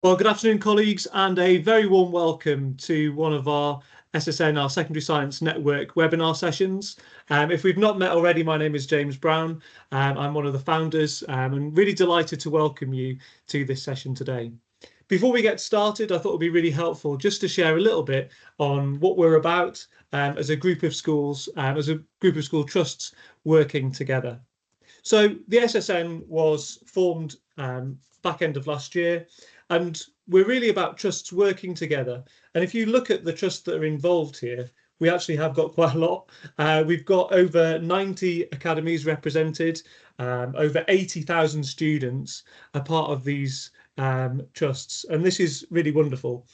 Well, good afternoon, colleagues, and a very warm welcome to one of our SSN, our Secondary Science Network webinar sessions. If we've not met already, my name is James Brown. I'm one of the founders and really delighted to welcome you to this session today. Before we get started, I thought it would be really helpful just to share a little bit on what we're about as a group of schools, school trusts working together. So the SSN was formed back end of last year, and we're really about trusts working together. And if you look at the trusts that are involved here, we actually have got quite a lot. We've got over 90 academies represented, over 80,000 students are part of these trusts, and this is really wonderful.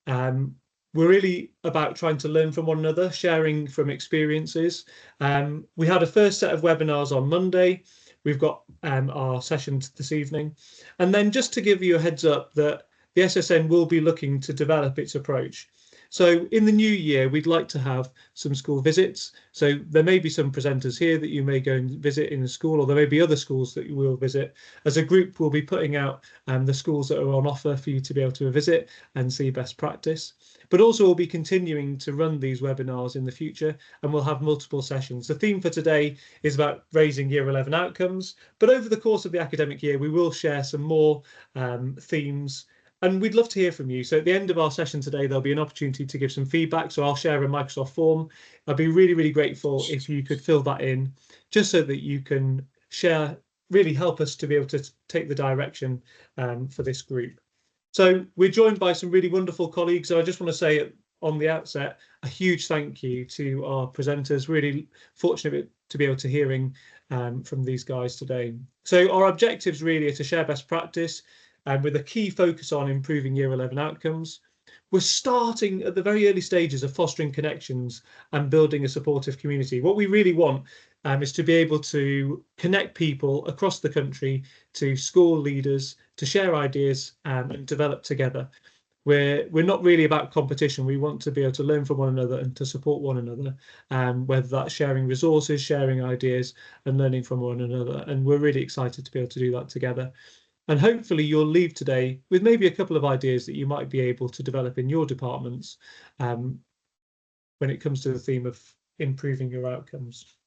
We're really about trying to learn from one another, sharing from experiences. We had a first set of webinars on Monday. We've got our sessions this evening. And then just to give you a heads up that the SSN will be looking to develop its approach. So in the new year, we'd like to have some school visits. So there may be some presenters here that you may go and visit in the school, or there may be other schools that you will visit. As a group, we'll be putting out the schools that are on offer for you to be able to visit and see best practice. But also we'll be continuing to run these webinars in the future, and we'll have multiple sessions. The theme for today is about raising Year 11 outcomes, but over the course of the academic year, we will share some more themes. And we'd love to hear from you. So at the end of our session today, there'll be an opportunity to give some feedback. So I'll share a Microsoft form. I'd be really, really grateful if you could fill that in, just so that you can share, really help us to be able to take the direction for this group. So we're joined by some really wonderful colleagues. So I just want to say on the outset, a huge thank you to our presenters. Really fortunate to be able to hearing from these guys today. So our objectives really are to share best practice, with a key focus on improving Year 11 outcomes. We're starting at the very early stages of fostering connections and building a supportive community. What we really want is to be able to connect people across the country to school leaders, to share ideas and develop together. We're not really about competition. We want to be able to learn from one another and to support one another, whether that's sharing resources, sharing ideas and learning from one another. And we're really excited to be able to do that together. And hopefully you'll leave today with maybe a couple of ideas that you might be able to develop in your departments when it comes to the theme of improving your outcomes.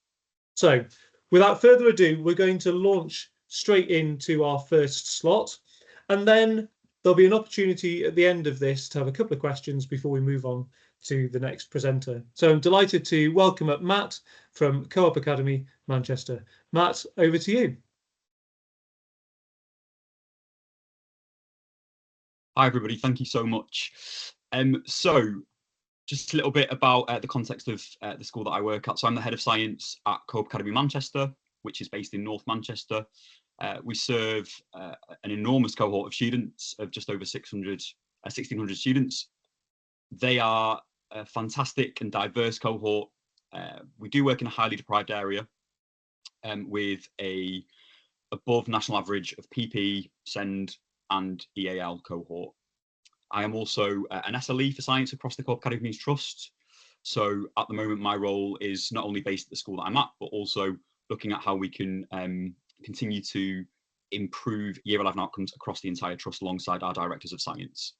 So without further ado, we're going to launch straight into our first slot, and then there'll be an opportunity at the end of this to have a couple of questions before we move on to the next presenter. So I'm delighted to welcome up Matt from Co-op Academy, Manchester. Matt, over to you. Hi, everybody. Thank you so much. So just a little bit about the context of the school that I work at. So I'm the head of science at Co-op Academy Manchester, which is based in North Manchester. We serve an enormous cohort of students of just over 1,600 students. They are a fantastic and diverse cohort. We do work in a highly deprived area with a above national average of PP, SEND, and EAL cohort. I am also an SLE for science across the Co-op Academy Trust. So at the moment, my role is not only based at the school that I'm at, but also looking at how we can continue to improve Year 11 outcomes across the entire trust alongside our directors of science.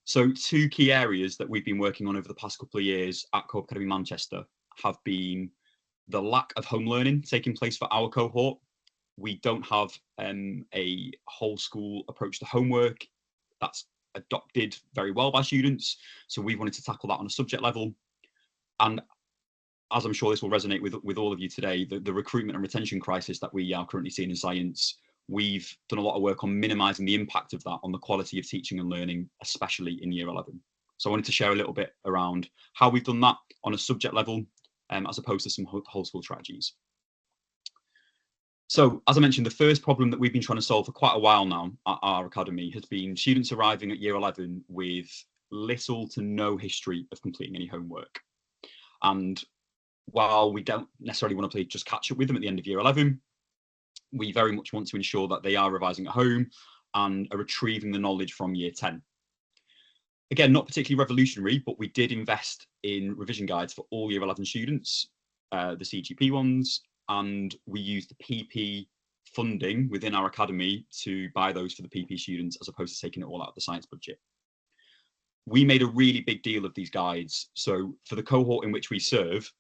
So two key areas that we've been working on over the past couple of years at Co-op Academy Manchester have been the lack of home learning taking place for our cohort. We don't have a whole school approach to homework that's adopted very well by students. So we wanted to tackle that on a subject level. And as I'm sure this will resonate with all of you today, the recruitment and retention crisis that we are currently seeing in science, we've done a lot of work on minimising the impact of that on the quality of teaching and learning, especially in Year 11. So I wanted to share a little bit around how we've done that on a subject level, as opposed to some whole school strategies. So, as I mentioned, the first problem that we've been trying to solve for quite a while now at our academy has been students arriving at Year 11 with little to no history of completing any homework. And while we don't necessarily want to play just catch up with them at the end of Year 11, we very much want to ensure that they are revising at home and are retrieving the knowledge from Year 10. Again, not particularly revolutionary, but we did invest in revision guides for all Year 11 students, the CGP ones, and we used the PP funding within our academy to buy those for the PP students, as opposed to taking it all out of the science budget. We made a really big deal of these guides. So for the cohort in which we serve,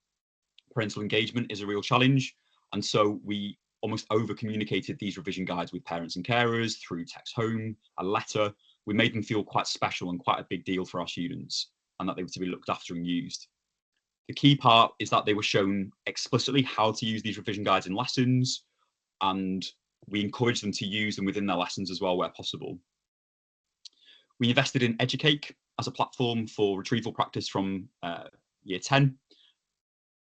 parental engagement is a real challenge. And so we almost over communicated these revision guides with parents and carers through text home, a letter. We made them feel quite special and quite a big deal for our students, and that they were to be looked after and used. The key part is that they were shown explicitly how to use these revision guides in lessons, and we encouraged them to use them within their lessons as well where possible. We invested in Educake as a platform for retrieval practice from year 10.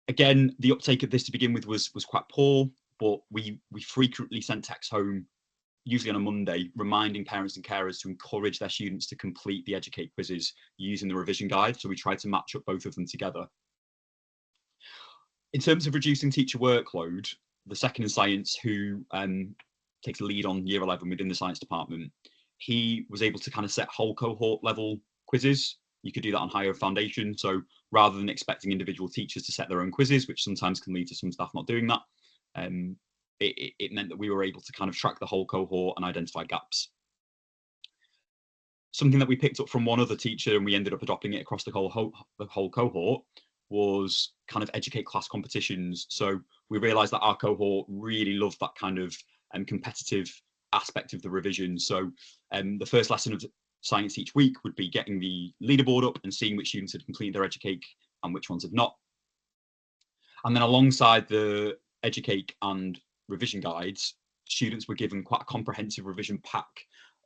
Again, the uptake of this to begin with was quite poor, but we frequently sent texts home, usually on a Monday, reminding parents and carers to encourage their students to complete the Educake quizzes using the revision guide. So we tried to match up both of them together. In terms of reducing teacher workload, the second in science who takes the lead on year 11 within the science department, he was able to kind of set whole cohort level quizzes. You could do that on higher foundation. So rather than expecting individual teachers to set their own quizzes, which sometimes can lead to some staff not doing that, it meant that we were able to kind of track the whole cohort and identify gaps. Something that we picked up from one other teacher and we ended up adopting it across the whole cohort was kind of Educate class competitions. So we realized that our cohort really loved that kind of competitive aspect of the revision. So the first lesson of science each week would be getting the leaderboard up and seeing which students had completed their Educake and which ones had not. And then alongside the Educake and revision guides, students were given quite a comprehensive revision pack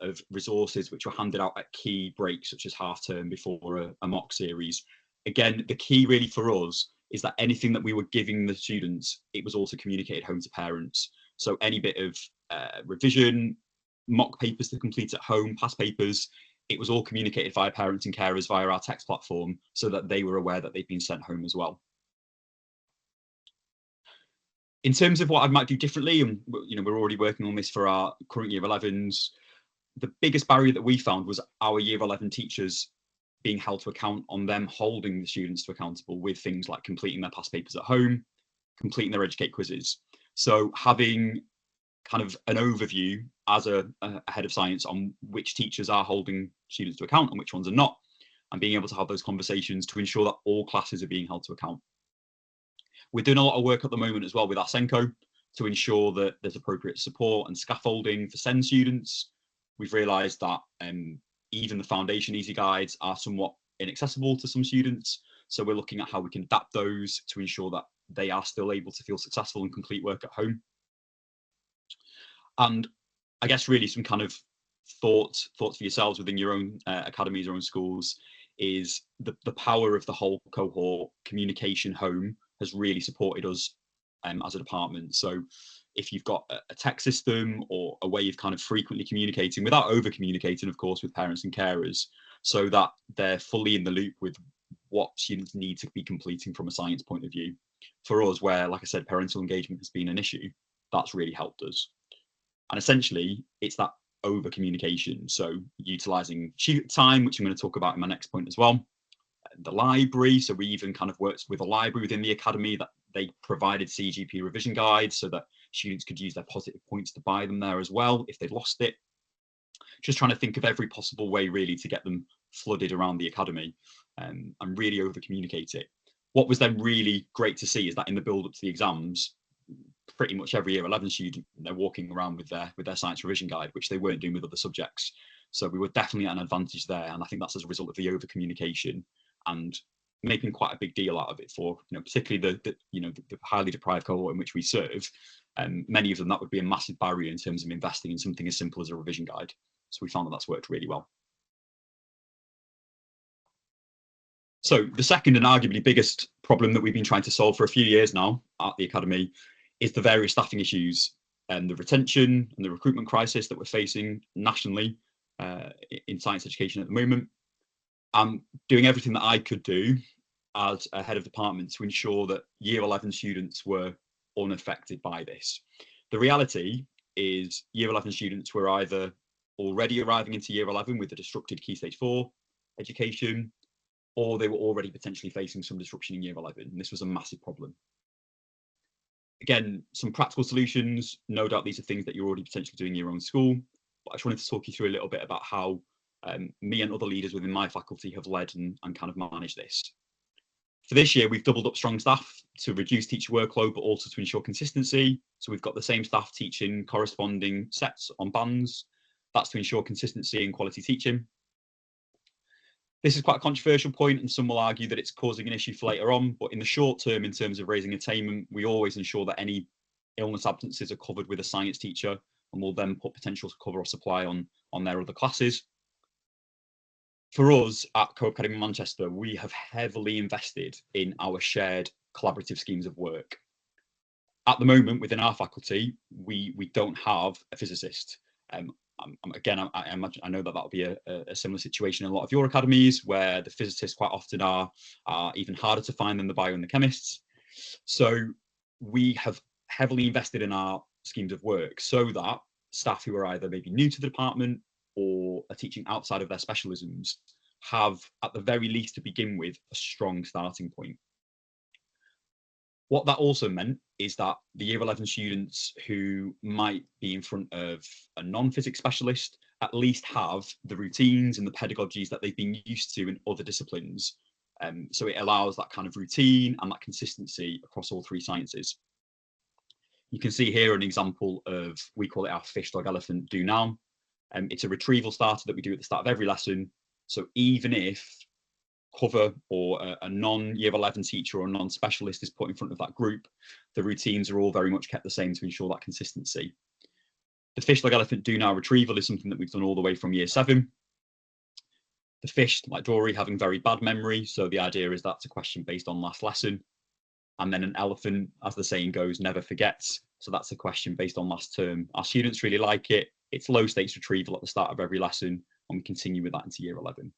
of resources which were handed out at key breaks, such as half term before a mock series. Again, the key really for us is that anything that we were giving the students, it was also communicated home to parents. So any bit of revision, mock papers to complete at home, past papers, it was all communicated via parents and carers via our text platform so that they were aware that they'd been sent home as well. In terms of what I might do differently, and we're already working on this for our current year 11s, the biggest barrier that we found was our year 11 teachers being held to account on them holding the students to accountable with things like completing their past papers at home, completing their Educate quizzes. So having kind of an overview as a head of science on which teachers are holding students to account and which ones are not, and being able to have those conversations to ensure that all classes are being held to account. We're doing a lot of work at the moment as well with our SENCO to ensure that there's appropriate support and scaffolding for SEN students. We've realised that even the foundation easy guides are somewhat inaccessible to some students. So we're looking at how we can adapt those to ensure that they are still able to feel successful and complete work at home. And I guess really some kind of thoughts for yourselves within your own academies or own schools is the power of the whole cohort communication home has really supported us as a department. So if you've got a text system or a way of kind of frequently communicating without over communicating, of course, with parents and carers, so that they're fully in the loop with what students need to be completing from a science point of view. For us, where, like I said, parental engagement has been an issue, that's really helped us. And essentially, it's that over communication. So utilising tutor time, which I'm going to talk about in my next point as well. The library, so we even kind of worked with a library within the academy that they provided CGP revision guides so that students could use their positive points to buy them there as well if they'd lost it. Just trying to think of every possible way really to get them flooded around the academy and really over communicate it. What was then really great to see is that in the build up to the exams, pretty much every year 11 student, they're walking around with their science revision guide, which they weren't doing with other subjects. So we were definitely at an advantage there, and I think that's as a result of the over communication and making quite a big deal out of it for particularly the highly deprived cohort in which we serve. Many of them, that would be a massive barrier in terms of investing in something as simple as a revision guide. So we found that that's worked really well. So the second and arguably biggest problem that we've been trying to solve for a few years now at the academy is the various staffing issues and the retention and the recruitment crisis that we're facing nationally in science education at the moment. I'm doing everything that I could do as a head of department to ensure that year 11 students were unaffected by this. The reality is year 11 students were either already arriving into year 11 with a disrupted key stage 4 education, or they were already potentially facing some disruption in year 11. And this was a massive problem. Again, some practical solutions. No doubt these are things that you're already potentially doing in your own school, but I just wanted to talk you through a little bit about how me and other leaders within my faculty have led and kind of managed this. For this year, we've doubled up strong staff to reduce teacher workload, but also to ensure consistency. So we've got the same staff teaching corresponding sets on bands. That's to ensure consistency and quality teaching. This is quite a controversial point, and some will argue that it's causing an issue for later on, but in the short term, in terms of raising attainment, we always ensure that any illness absences are covered with a science teacher, and we'll then put potential cover or supply on their other classes. For us at Co-op Academy Manchester, we have heavily invested in our shared collaborative schemes of work. At the moment, within our faculty, we don't have a physicist. Again, I imagine, I know that that'll be a similar situation in a lot of your academies, where the physicists quite often are even harder to find than the bio and the chemists. So we have heavily invested in our schemes of work so that staff who are either maybe new to the department or are teaching outside of their specialisms have, at the very least to begin with, a strong starting point. What that also meant is that the Year 11 students who might be in front of a non-physics specialist at least have the routines and the pedagogies that they've been used to in other disciplines. So it allows that kind of routine and that consistency across all three sciences. You can see here an example of, we call it our fish, dog, elephant, do now. It's a retrieval starter that we do at the start of every lesson. So even if cover or a non-Year 11 teacher or a non-specialist is put in front of that group, the routines are all very much kept the same to ensure that consistency. The fish, dog, elephant, do now retrieval is something that we've done all the way from Year 7. The fish, like Dory, having very bad memory, so the idea is that's a question based on last lesson. And then an elephant, as the saying goes, never forgets. So that's a question based on last term. Our students really like it. It's low stakes retrieval at the start of every lesson, and we continue with that into Year 11.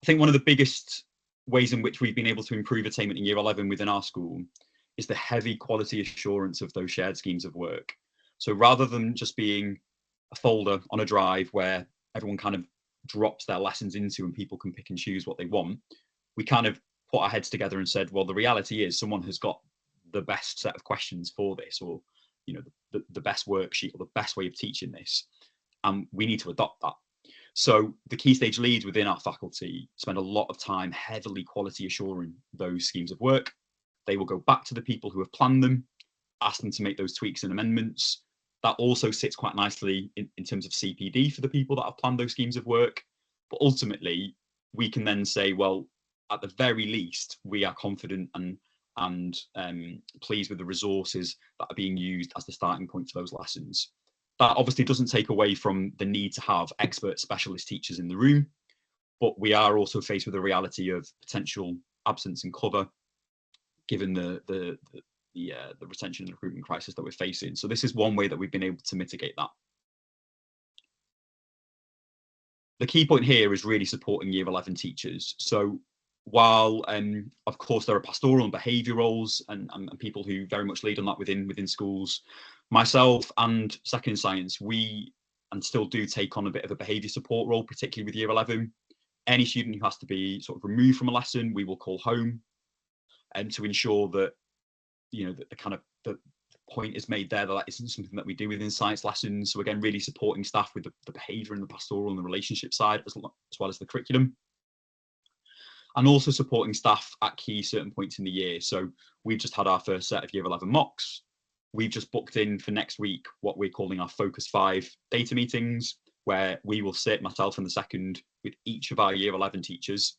I think one of the biggest ways in which we've been able to improve attainment in Year 11 within our school is the heavy quality assurance of those shared schemes of work. So rather than just being a folder on a drive where everyone kind of drops their lessons into and people can pick and choose what they want, we kind of put our heads together and said, well, the reality is someone has got the best set of questions for this, or the best worksheet or the best way of teaching this, and we need to adopt that. So the key stage leads within our faculty spend a lot of time heavily quality assuring those schemes of work. They will go back to the people who have planned them, ask them to make those tweaks and amendments. That also sits quite nicely in terms of CPD for the people that have planned those schemes of work. But ultimately, we can then say, well, at the very least, we are confident and pleased with the resources that are being used as the starting point for those lessons. That obviously doesn't take away from the need to have expert specialist teachers in the room, but we are also faced with the reality of potential absence and cover, given the retention and recruitment crisis that we're facing. So this is one way that we've been able to mitigate that. The key point here is really supporting Year 11 teachers. So while, of course, there are pastoral and behaviour roles and people who very much lead on that within schools, myself and Second Science, we and still do take on a bit of a behaviour support role, particularly with Year 11. Any student who has to be sort of removed from a lesson, we will call home, and to ensure that the point is made there that isn't something that we do within science lessons. So again, really supporting staff with the behaviour and the pastoral and the relationship side, as well as the curriculum. And also supporting staff at certain points in the year. So we've just had our first set of Year 11 mocks. We've just booked in for next week what we're calling our Focus 5 data meetings, where we will sit, myself and the second, with each of our Year 11 teachers,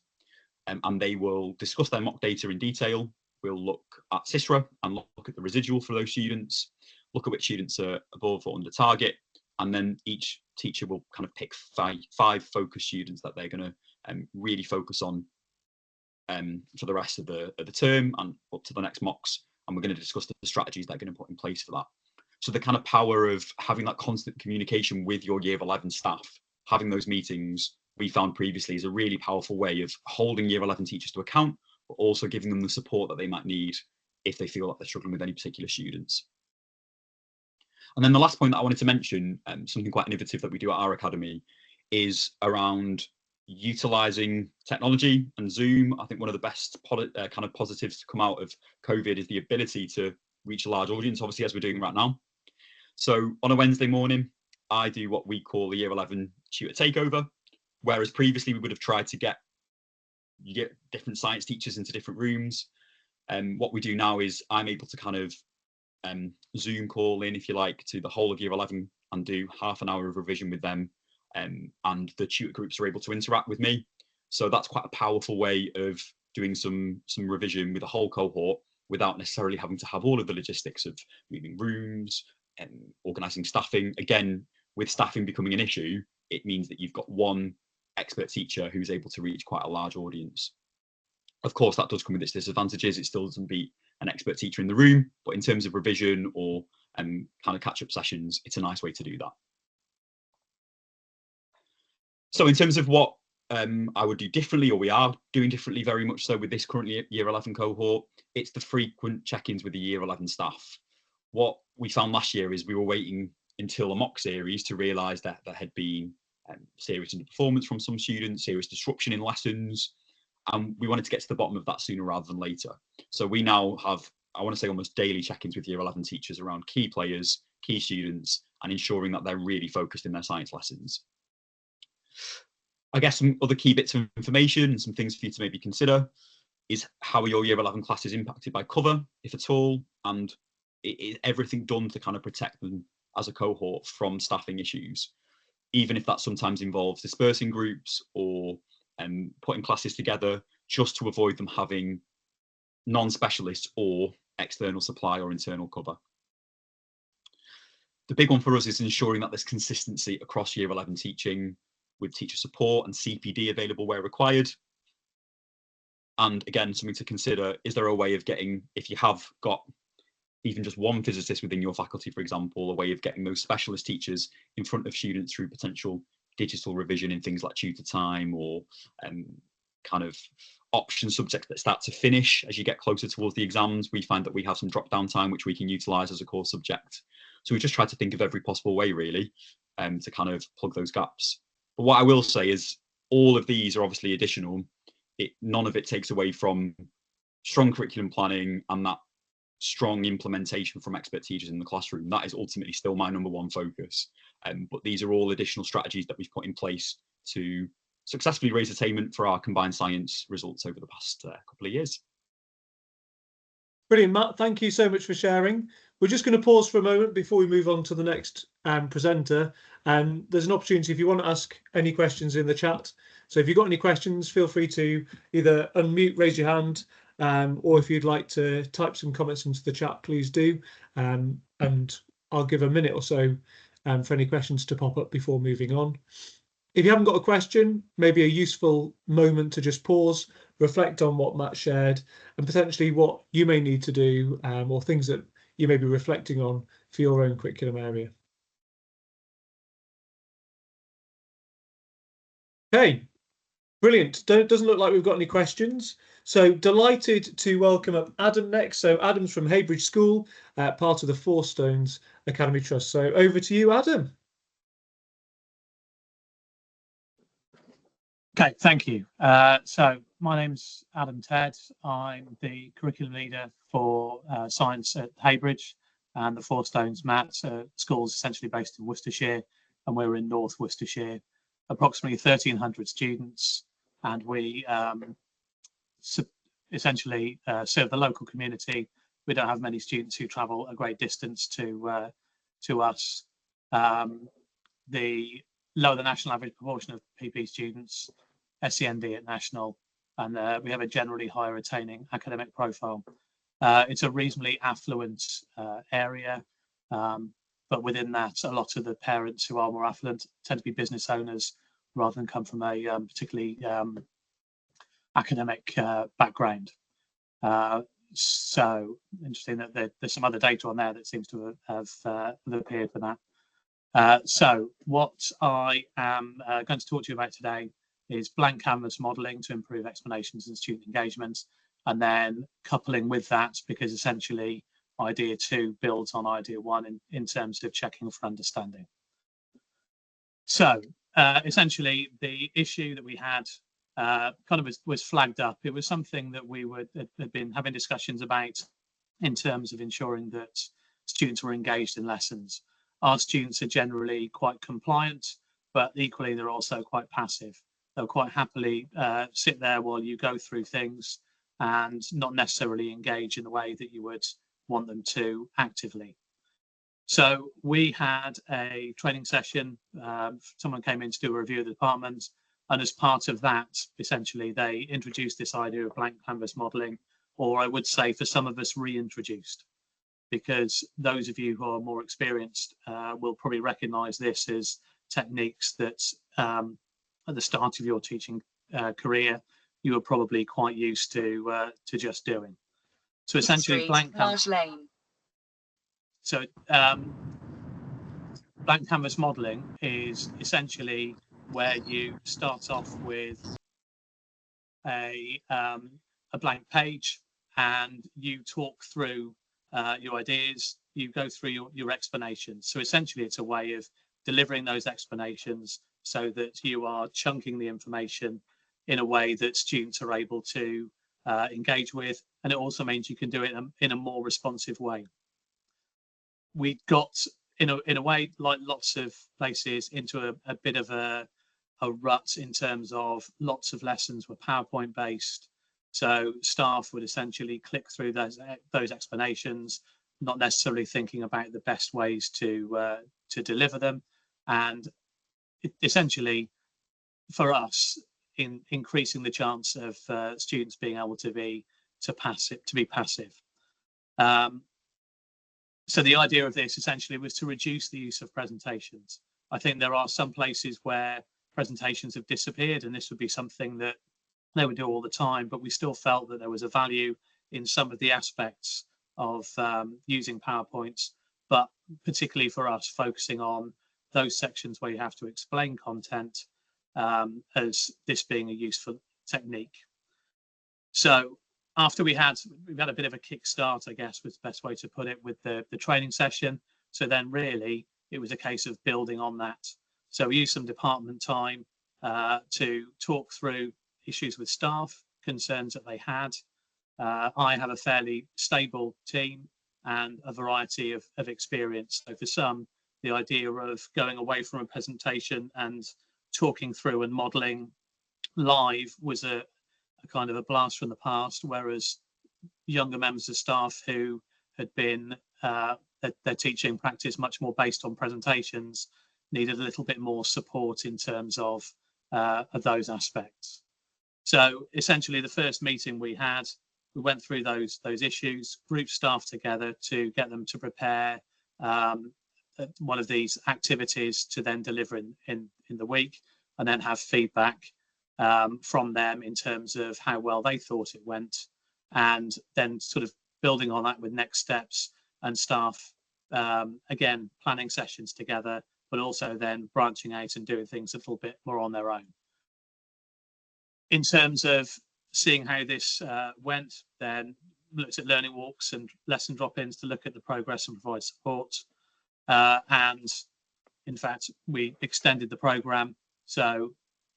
and they will discuss their mock data in detail. We'll look at CISRA and look at the residual for those students, look at which students are above or under target, and then each teacher will kind of pick five focus students that they're going to really focus on for the rest of the term and up to the next mocks. And we're going to discuss the strategies they're going to put in place for that. So the kind of power of having that constant communication with your Year 11 staff, having those meetings, we found previously is a really powerful way of holding Year 11 teachers to account, but also giving them the support that they might need if they feel like they're struggling with any particular students. And then the last point that I wanted to mention, something quite innovative that we do at our academy, is around utilising technology and Zoom. I think one of the best kind of positives to come out of COVID is the ability to reach a large audience, obviously, as we're doing right now. So on a Wednesday morning, I do what we call the Year 11 tutor takeover, whereas previously we would have tried to get different science teachers into different rooms. What we do now is I'm able to kind of Zoom call in, if you like, to the whole of Year 11 and do half an hour of revision with them, and the tutor groups are able to interact with me. So that's quite a powerful way of doing some revision with a whole cohort without necessarily having to have all of the logistics of moving rooms and organising staffing. Again, with staffing becoming an issue, it means that you've got one expert teacher who's able to reach quite a large audience. Of course, that does come with its disadvantages. It still doesn't beat an expert teacher in the room, but in terms of revision or kind of catch-up sessions, it's a nice way to do that. So in terms of what I would do differently, or we are doing differently very much so with this currently Year 11 cohort, it's the frequent check-ins with the Year 11 staff. What we found last year is we were waiting until a mock series to realise that there had been serious underperformance from some students, serious disruption in lessons, and we wanted to get to the bottom of that sooner rather than later. So we now have, I want to say, almost daily check-ins with Year 11 teachers around key players, key students, and ensuring that they're really focused in their science lessons. I guess some other key bits of information and some things for you to maybe consider is how are your Year 11 classes impacted by cover, if at all, and is everything done to kind of protect them as a cohort from staffing issues, even if that sometimes involves dispersing groups or putting classes together just to avoid them having non-specialists or external supply or internal cover. The big one for us is ensuring that there's consistency across Year 11 teaching, with teacher support and CPD available where required. And again, something to consider, is there a way of getting, if you have got even just one physicist within your faculty, for example, a way of getting those specialist teachers in front of students through potential digital revision in things like tutor time or kind of option subjects that start to finish as you get closer towards the exams. We find that we have some drop down time which we can utilise as a core subject. So we just try to think of every possible way really to kind of plug those gaps. But what I will say is all of these are obviously additional. None of it takes away from strong curriculum planning and that strong implementation from expert teachers in the classroom. That is ultimately still my number one focus. But these are all additional strategies that we've put in place to successfully raise attainment for our combined science results over the past couple of years. Brilliant, Matt. Thank you so much for sharing. We're just going to pause for a moment before we move on to the next presenter. There's an opportunity if you want to ask any questions in the chat. So if you've got any questions, feel free to either unmute, raise your hand, or if you'd like to type some comments into the chat, please do. And I'll give a minute or so for any questions to pop up before moving on. If you haven't got a question, maybe a useful moment to just pause, reflect on what Matt shared, and potentially what you may need to do or things that you may be reflecting on for your own curriculum area. Okay, brilliant. Doesn't look like we've got any questions. So delighted to welcome up Adam next. So Adam's from Heybridge School, part of the Four Stones Academy Trust. So over to you, Adam. Okay, thank you. So my name's Adam Ted. I'm the curriculum leader for science at Heybridge, and the Four Stones school's essentially based in Worcestershire, and we're in North Worcestershire. Approximately 1,300 students, and we essentially serve the local community. We don't have many students who travel a great distance to us. The lower than national average proportion of PP students, SEND at national, and we have a generally higher attaining academic profile. It's a reasonably affluent area, but within that, a lot of the parents who are more affluent tend to be business owners rather than come from a particularly academic background. So interesting that there's some other data on there that seems to have appeared for that. So what I am going to talk to you about today is blank canvas modelling to improve explanations and student engagement, and then coupling with that, because essentially idea 2 builds on idea 1 in terms of checking for understanding. So essentially the issue that we had kind of was flagged up. It was something that we had been having discussions about in terms of ensuring that students were engaged in lessons. Our students are generally quite compliant, but equally they're also quite passive. They'll quite happily sit there while you go through things and not necessarily engage in the way that you would want them to actively. So we had a training session. Someone came in to do a review of the department, and as part of that, essentially, they introduced this idea of blank canvas modelling, or I would say for some of us reintroduced, because those of you who are more experienced will probably recognise this as techniques that at the start of your teaching career, you were probably quite used to just doing. So essentially, blank canvas. So blank canvas modelling is essentially where you start off with a blank page and you talk through your ideas, you go through your explanations. So essentially it's a way of delivering those explanations so that you are chunking the information in a way that students are able to engage with, and it also means you can do it in a more responsive way. We got, in a way, like lots of places, into a bit of a rut in terms of lots of lessons were PowerPoint based. So staff would essentially click through those explanations, not necessarily thinking about the best ways to deliver them, and essentially, for us, in increasing the chance of students being able to be passive. So the idea of this essentially was to reduce the use of presentations. I think there are some places where presentations have disappeared, and this would be something that they would do all the time, but we still felt that there was a value in some of the aspects of using PowerPoints, but particularly for us, focusing on those sections where you have to explain content as this being a useful technique. So after we've had a bit of a kickstart, I guess was the best way to put it, with the training session. So then really it was a case of building on that. So we used some department time to talk through issues with staff, concerns that they had. I have a fairly stable team and a variety of experience. So for some, the idea of going away from a presentation and talking through and modelling live was a kind of a blast from the past, whereas younger members of staff who had been their teaching practice much more based on presentations needed a little bit more support in terms of those aspects. So essentially the first meeting we had, we went through those issues, grouped staff together to get them to prepare one of these activities to then deliver in the week, and then have feedback from them in terms of how well they thought it went, and then sort of building on that with next steps, and staff again planning sessions together, but also then branching out and doing things a little bit more on their own. In terms of seeing how this went, then looked at learning walks and lesson drop-ins to look at the progress and provide support. And in fact, we extended the programme. So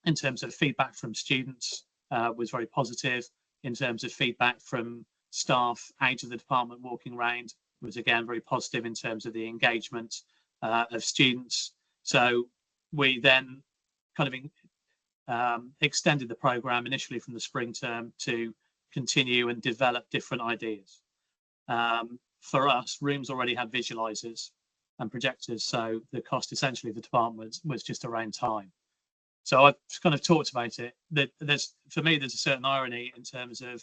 in terms of feedback from students was very positive. In terms of feedback from staff out of the department walking around was again very positive in terms of the engagement of students. So we then kind of extended the programme initially from the spring term to continue and develop different ideas. For us, rooms already had visualizers and projectors, so the cost essentially of the department was just around time. So I've kind of talked about it. That for me, there's a certain irony in terms of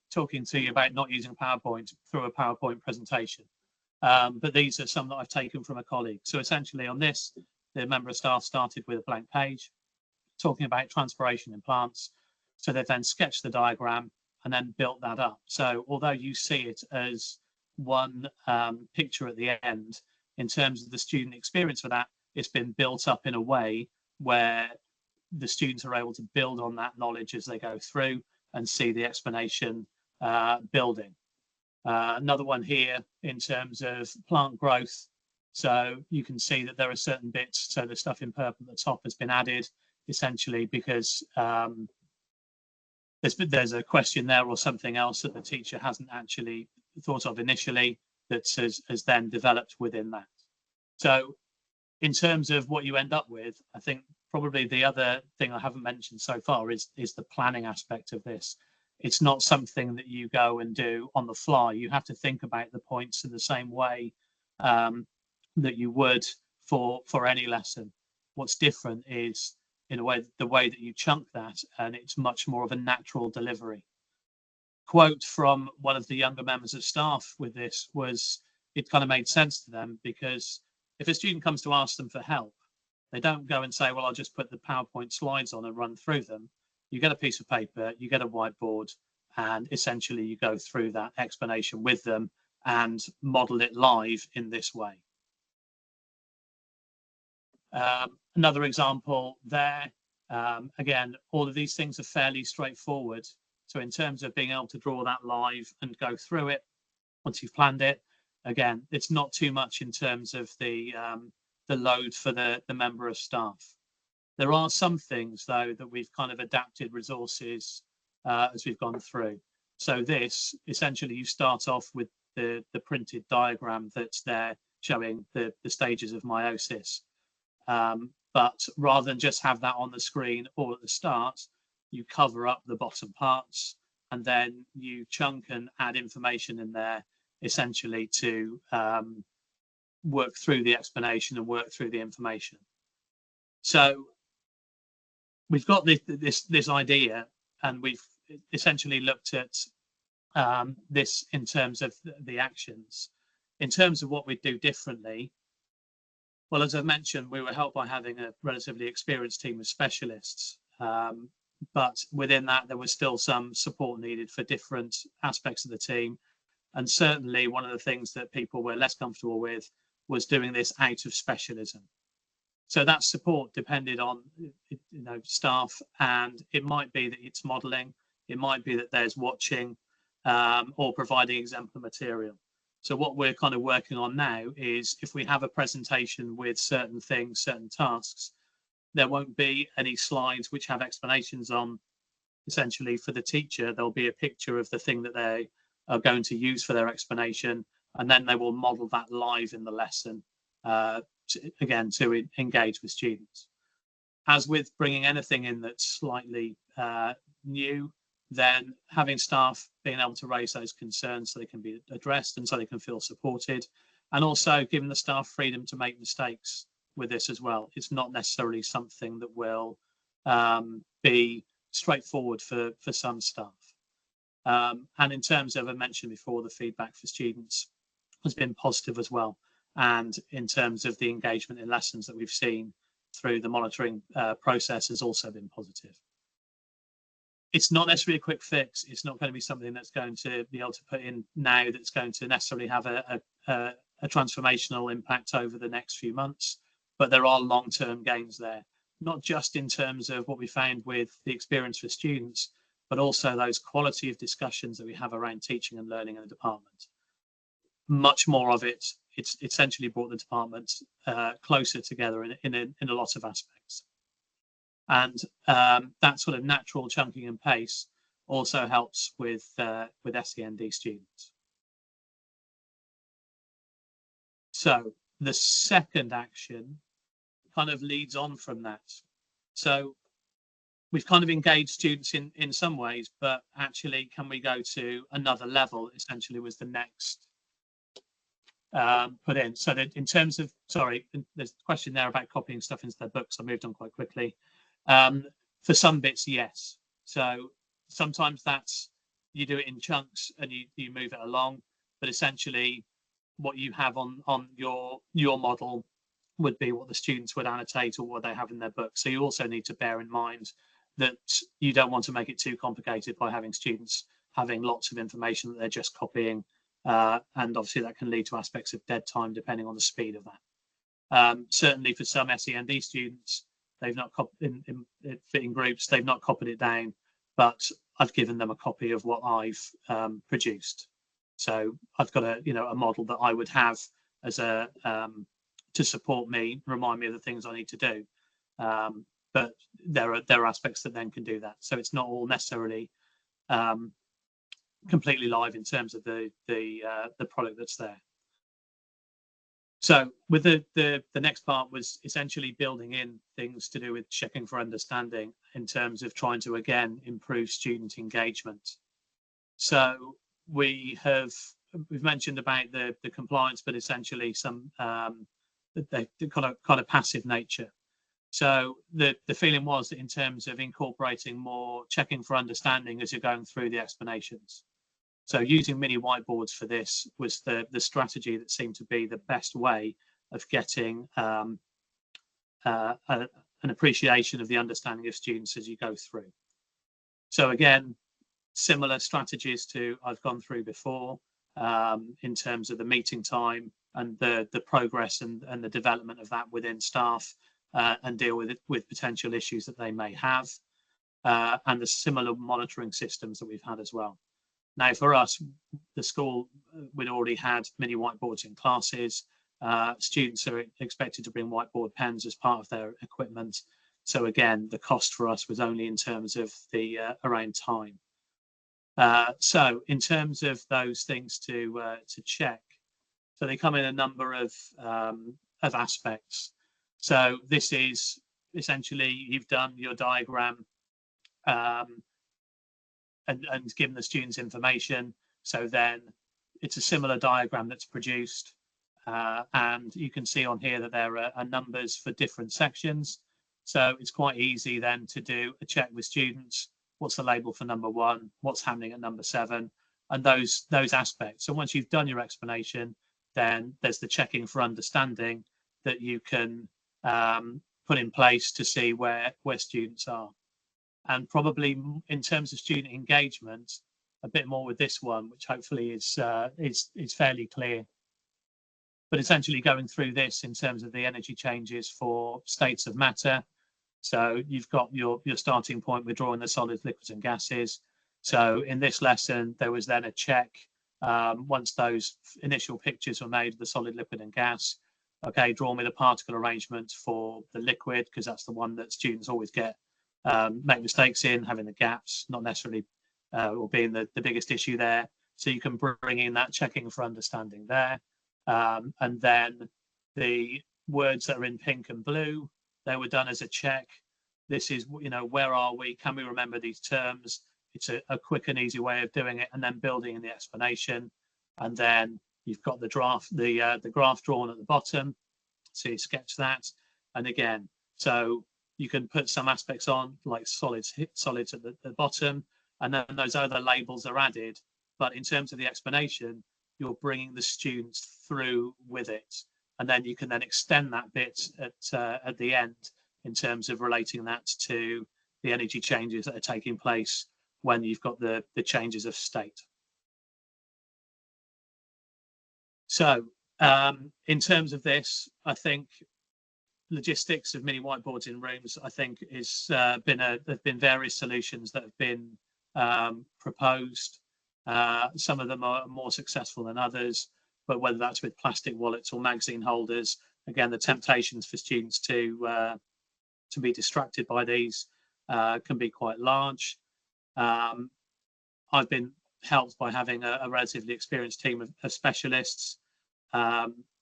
talking to you about not using PowerPoint through a PowerPoint presentation. But these are some that I've taken from a colleague. So essentially on this, the member of staff started with a blank page, talking about transpiration in plants. So they've then sketched the diagram and then built that up. So although you see it as one picture at the end, in terms of the student experience for that, it's been built up in a way where the students are able to build on that knowledge as they go through and see the explanation building. Another one here in terms of plant growth. So you can see that there are certain bits, so the stuff in purple at the top has been added essentially because there's a question there or something else that the teacher hasn't actually thought of initially that has then developed within that. So in terms of what you end up with, I think probably the other thing I haven't mentioned so far is the planning aspect of this. It's not something that you go and do on the fly. You have to think about the points in the same way that you would for any lesson. What's different is in a way the way that you chunk that, and it's much more of a natural delivery. Quote from one of the younger members of staff with this was, it kind of made sense to them, because if a student comes to ask them for help, they don't go and say, well, I'll just put the PowerPoint slides on and run through them. You get a piece of paper, you get a whiteboard, and essentially you go through that explanation with them and model it live in this way. Another example there, again, all of these things are fairly straightforward. So in terms of being able to draw that live and go through it, once you've planned it, again, it's not too much in terms of the load for the member of staff. There are some things, though, that we've kind of adapted resources as we've gone through. So this, essentially, you start off with the printed diagram that's there showing the stages of meiosis. But rather than just have that on the screen or at the start, you cover up the bottom parts and then you chunk and add information in there essentially to work through the explanation and work through the information. So we've got this idea, and we've essentially looked at this in terms of the actions. In terms of what we do differently, well, as I've mentioned, we were helped by having a relatively experienced team of specialists. But within that, there was still some support needed for different aspects of the team. And certainly one of the things that people were less comfortable with was doing this out of specialism. So that support depended on staff, and it might be that it's modelling, it might be that there's watching or providing exemplar material. So what we're kind of working on now is if we have a presentation with certain things, certain tasks, there won't be any slides which have explanations on. Essentially, for the teacher, there'll be a picture of the thing that they are going to use for their explanation, and then they will model that live in the lesson, again, to engage with students. As with bringing anything in that's slightly new, then having staff being able to raise those concerns so they can be addressed and so they can feel supported, and also giving the staff freedom to make mistakes with this as well. It's not necessarily something that will be straightforward for some staff. And in terms of, I mentioned before, the feedback for students has been positive as well. And in terms of the engagement in lessons that we've seen through the monitoring process has also been positive. It's not necessarily a quick fix. It's not going to be something that's going to be able to put in now that's going to necessarily have a transformational impact over the next few months, but there are long-term gains there, not just in terms of what we found with the experience for students, but also those quality of discussions that we have around teaching and learning in the department. Much more of it, it's essentially brought the department closer together in a lot of aspects. And that sort of natural chunking and pace also helps with SEND students. So the second action kind of leads on from that. So we've kind of engaged students in some ways, but actually, can we go to another level? Essentially, was the next put in. So that in terms of, sorry, there's a question there about copying stuff into their books. I moved on quite quickly. For some bits, yes. So sometimes that's, you do it in chunks and you move it along, but essentially what you have on your model would be what the students would annotate or what they have in their book. So you also need to bear in mind that you don't want to make it too complicated by having students having lots of information that they're just copying. And obviously that can lead to aspects of dead time depending on the speed of that. Certainly for some SEND students, they've not copied in groups, they've not copied it down, but I've given them a copy of what I've produced. So I've got a model that I would have as a to support me, remind me of the things I need to do. But there are aspects that then can do that. So it's not all necessarily completely live in terms of the product that's there. So with the next part was essentially building in things to do with checking for understanding in terms of trying to again improve student engagement. So we've mentioned about the compliance, but essentially some the kind of passive nature. So the feeling was that in terms of incorporating more checking for understanding as you're going through the explanations. So using mini whiteboards for this was the strategy that seemed to be the best way of getting an appreciation of the understanding of students as you go through. So again, similar strategies to I've gone through before in terms of the meeting time and the progress and the development of that within staff and deal with potential issues that they may have, and the similar monitoring systems that we've had as well. Now, for us, the school, we'd already had mini whiteboards in classes. Students are expected to bring whiteboard pens as part of their equipment. So again, the cost for us was only in terms of the around time. So in terms of those things to check, so they come in a number of aspects. So this is essentially you've done your diagram and given the students information. So then it's a similar diagram that's produced. And you can see on here that there are numbers for different sections. So it's quite easy then to do a check with students. What's the label for number 1? What's happening at number 7? And those aspects. So once you've done your explanation, then there's the checking for understanding that you can put in place to see where students are. And probably in terms of student engagement, a bit more with this one, which hopefully is fairly clear. But essentially going through this in terms of the energy changes for states of matter. So you've got your starting point, we're drawing the solids, liquids and gases. So in this lesson, there was then a check once those initial pictures were made of the solid, liquid and gas. Okay, draw me the particle arrangement for the liquid, because that's the one that students always make mistakes in, having the gaps, not necessarily or being the biggest issue there. So you can bring in that checking for understanding there. And then the words that are in pink and blue, they were done as a check. This is, where are we? Can we remember these terms? It's a quick and easy way of doing it, and then building in the explanation. And then you've got the graph drawn at the bottom. So you sketch that. And again, so you can put some aspects on, like solids at the bottom, and then those other labels are added. But in terms of the explanation, you're bringing the students through with it, and then you can then extend that bit at the end in terms of relating that to the energy changes that are taking place when you've got the changes of state. So in terms of this, I think logistics of mini whiteboards in rooms, I think is there've been various solutions that have been proposed. Some of them are more successful than others, but whether that's with plastic wallets or magazine holders, again, the temptations for students to be distracted by these can be quite large. I've been helped by having a relatively experienced team of specialists.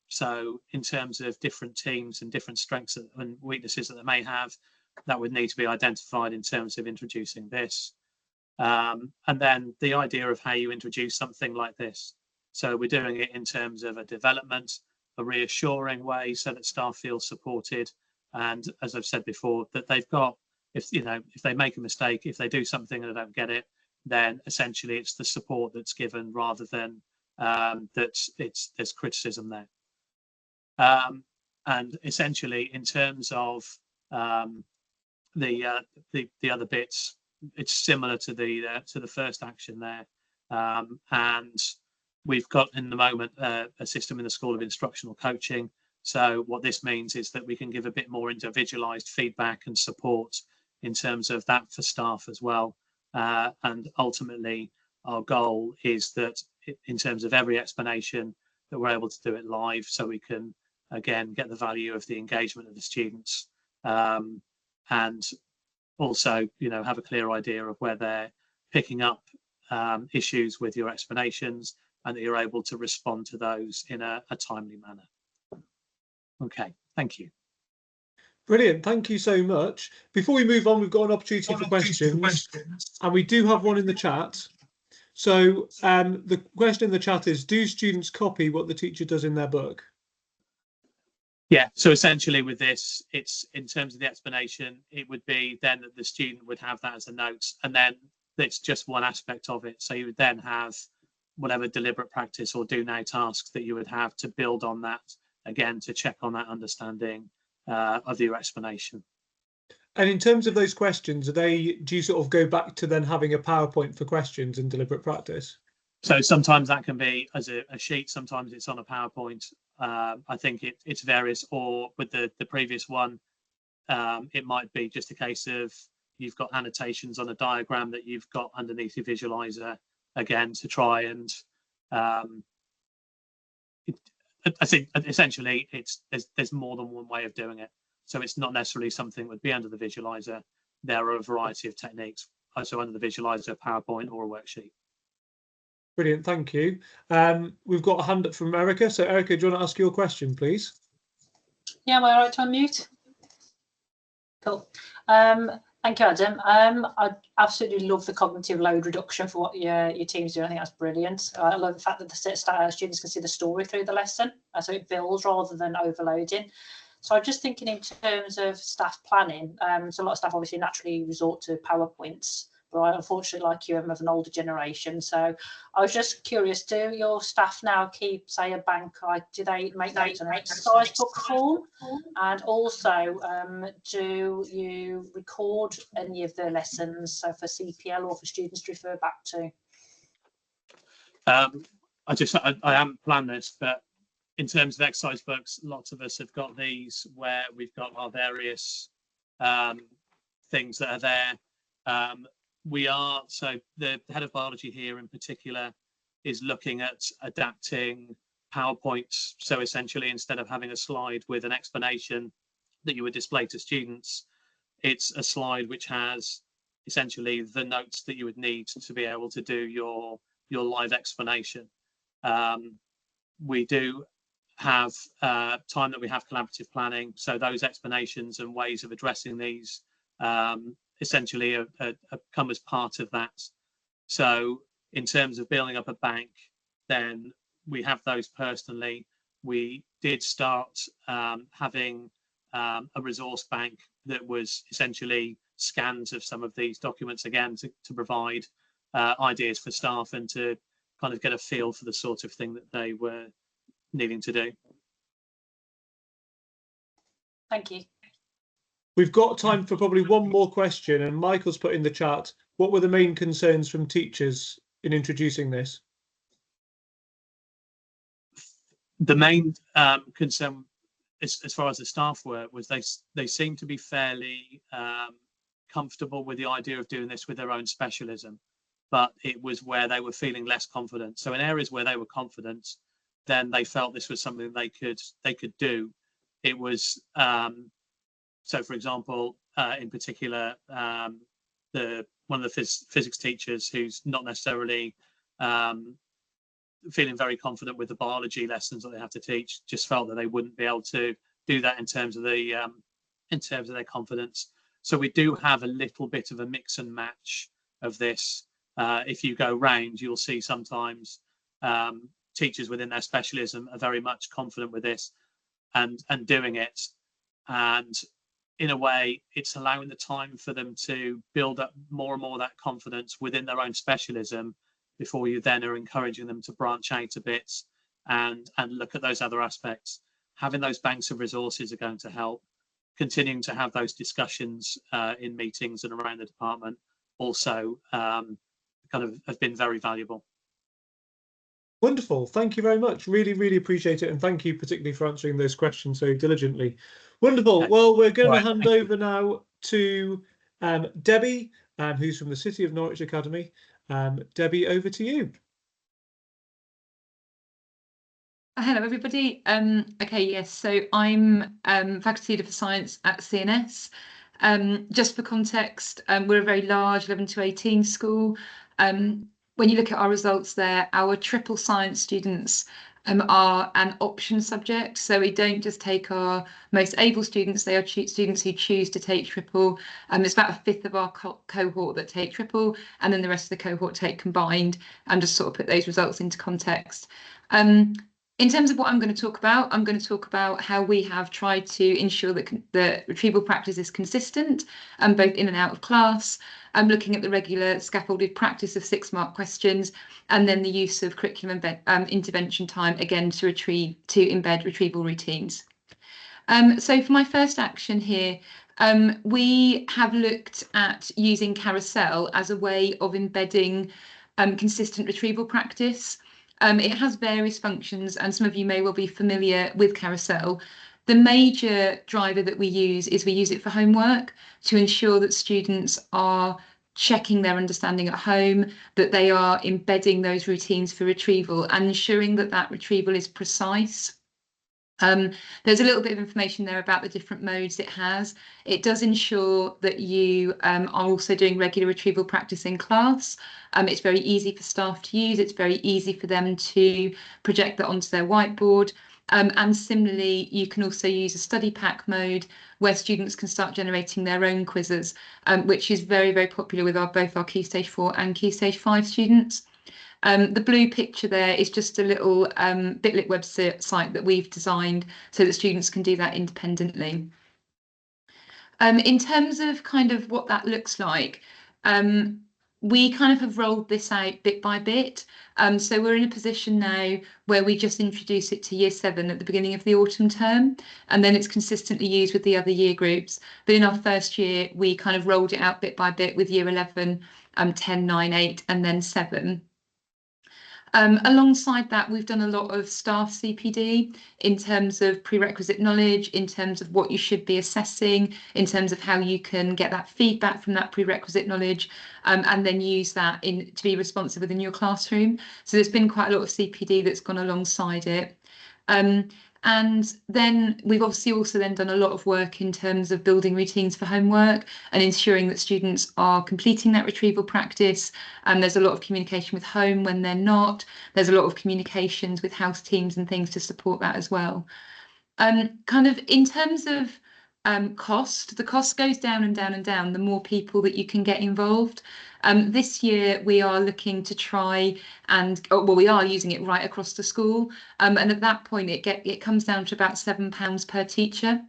So in terms of different teams and different strengths and weaknesses that they may have, that would need to be identified in terms of introducing this. And then the idea of how you introduce something like this. So we're doing it in terms of a development, a reassuring way so that staff feel supported. And as I've said before, that they've got, if they make a mistake, if they do something and they don't get it, then essentially it's the support that's given rather than there's criticism there. And essentially in terms of the other bits, it's similar to the first action there, and we've got in the moment a system in the School of Instructional Coaching. So what this means is that we can give a bit more individualized feedback and support in terms of that for staff as well. And ultimately, our goal is that in terms of every explanation, that we're able to do it live, so we can again, get the value of the engagement of the students, and also, have a clear idea of where they're picking up issues with your explanations, and that you're able to respond to those in a timely manner. Okay, thank you. Brilliant, thank you so much. Before we move on, we've got an opportunity for questions, and we do have one in the chat. So the question in the chat is, do students copy what the teacher does in their book? Yeah, so essentially with this, it's in terms of the explanation, it would be then that the student would have that as a note, and then it's just one aspect of it. So you would then have whatever deliberate practice or do now tasks that you would have to build on that, again, to check on that understanding of your explanation. And in terms of those questions, do you sort of go back to then having a PowerPoint for questions and deliberate practice? So sometimes that can be as a sheet, sometimes it's on a PowerPoint. I think it's various, or with the previous one, it might be just a case of you've got annotations on a diagram that you've got underneath your visualizer, again, to try and I think essentially there's more than one way of doing it. So it's not necessarily something that would be under the visualizer. There are a variety of techniques, also under the visualizer, PowerPoint, or a worksheet. Brilliant, thank you. We've got a hand up from Erica. So Erica, do you want to ask your question, please? Yeah, am I all right to unmute? Cool. Thank you, Adam. I absolutely love the cognitive load reduction for what your team's doing. I think that's brilliant. I love the fact that the students can see the story through the lesson, so it builds rather than overloading. So I'm just thinking in terms of staff planning. So a lot of staff obviously naturally resort to PowerPoints, but I unfortunately, like you, am of an older generation. So I was just curious, do your staff now keep, say, a bank? Do they make notes on an exercise book form? And also, do you record any of the lessons, so for CPL or for students to refer back to? I haven't planned this, but in terms of exercise books, lots of us have got these where we've got our various things that are there. So the head of biology here in particular is looking at adapting PowerPoints. So essentially, instead of having a slide with an explanation that you would display to students, it's a slide which has essentially the notes that you would need to be able to do your live explanation. We do have time that we have collaborative planning, so those explanations and ways of addressing these essentially come as part of that. So in terms of building up a bank, then we have those personally. We did start having a resource bank that was essentially scans of some of these documents, again, to provide ideas for staff and to kind of get a feel for the sort of thing that they were needing to do. Thank you. We've got time for probably one more question, and Michael's put in the chat, what were the main concerns from teachers in introducing this? The main concern, as far as the staff were, was they seemed to be fairly comfortable with the idea of doing this with their own specialism, but it was where they were feeling less confident. So in areas where they were confident, then they felt this was something they could do. It was so, for example, in particular, one of the physics teachers who's not necessarily feeling very confident with the biology lessons that they have to teach, just felt that they wouldn't be able to do that in terms of their confidence. So we do have a little bit of a mix and match of this. If you go round, you'll see sometimes teachers within their specialism are very much confident with this and doing it, and in a way it's allowing the time for them to build up more and more that confidence within their own specialism before you then are encouraging them to branch out a bit and look at those other aspects. Having those banks of resources are going to help. Continuing to have those discussions in meetings and around the department also kind of have been very valuable. Wonderful. Thank you very much. Really, really appreciate it. And thank you particularly for answering those questions so diligently. Wonderful. Okay. Well, we're going to hand Thank over now to Debbie, who's from the City of Norwich Academy. Debbie, over to you. Hello, everybody. Okay, yes, so I'm faculty leader for science at CNS. Just for context, we're a very large 11 to 18 school. When you look at our results there, our triple science students are an option subject. So we don't just take our most able students, they are students who choose to take triple. It's about a fifth of our cohort that take triple, and then the rest of the cohort take combined, and just sort of put those results into context. In terms of what I'm going to talk about, I'm going to talk about how we have tried to ensure that the retrieval practice is consistent, both in and out of class. I'm looking at the regular scaffolded practice of 6-mark questions, and then the use of curriculum intervention time, again, to embed retrieval routines. So for my first action here, we have looked at using Carousel as a way of embedding consistent retrieval practice. It has various functions, and some of you may well be familiar with Carousel. The major driver that we use it for homework to ensure that students are checking their understanding at home, that they are embedding those routines for retrieval and ensuring that that retrieval is precise. There's a little bit of information there about the different modes it has. It does ensure that you are also doing regular retrieval practice in class. It's very easy for staff to use. It's very easy for them to project that onto their whiteboard. And similarly, you can also use a study pack mode where students can start generating their own quizzes, which is very, very popular with both our Key Stage 4 and Key Stage 5 students. The blue picture there is just a little Bitlit website that we've designed so that students can do that independently. In terms of kind of what that looks like, we kind of have rolled this out bit by bit. So we're in a position now where we just introduce it to Year 7 at the beginning of the autumn term, and then it's consistently used with the other year groups. But in our first year, we kind of rolled it out bit by bit with Year 11, 10, 9, 8, and then 7. Alongside that, we've done a lot of staff CPD in terms of prerequisite knowledge, in terms of what you should be assessing, in terms of how you can get that feedback from that prerequisite knowledge, and then use that to be responsive within your classroom. So there's been quite a lot of CPD that's gone alongside it. And then we've obviously also then done a lot of work in terms of building routines for homework and ensuring that students are completing that retrieval practice. There's a lot of communication with home when they're not. There's a lot of communications with house teams and things to support that as well. Kind of in terms of cost, the cost goes down and down and down the more people that you can get involved. This year we are looking to try and, well, we are using it right across the school, and at that point it comes down to about £7 per teacher,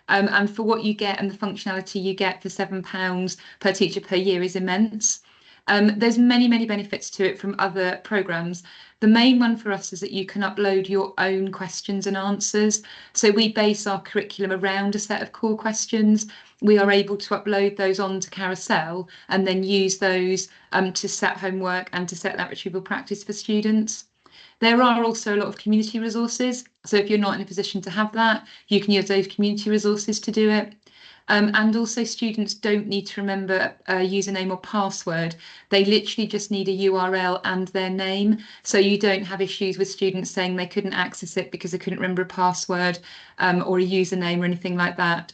and for what you get and the functionality you get for £7 per teacher per year is immense. There's many benefits to it from other programmes. The main one for us is that you can upload your own questions and answers. So we base our curriculum around a set of core questions. We are able to upload those onto Carousel and then use those to set homework and to set that retrieval practice for students. There are also a lot of community resources. So if you're not in a position to have that, you can use those community resources to do it. And also students don't need to remember a username or password. They literally just need a URL and their name. So you don't have issues with students saying they couldn't access it because they couldn't remember a password or a username or anything like that.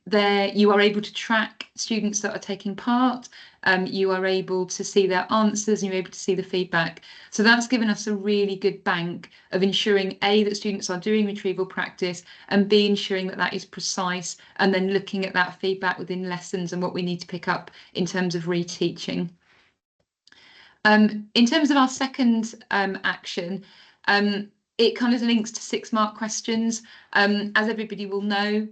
There you are able to track students that are taking part. You are able to see their answers and you're able to see the feedback. So that's given us a really good bank of ensuring A, that students are doing retrieval practice, and B, ensuring that that is precise, and then looking at that feedback within lessons and what we need to pick up in terms of reteaching. In terms of our second action, it kind of links to 6-mark questions. As everybody will know,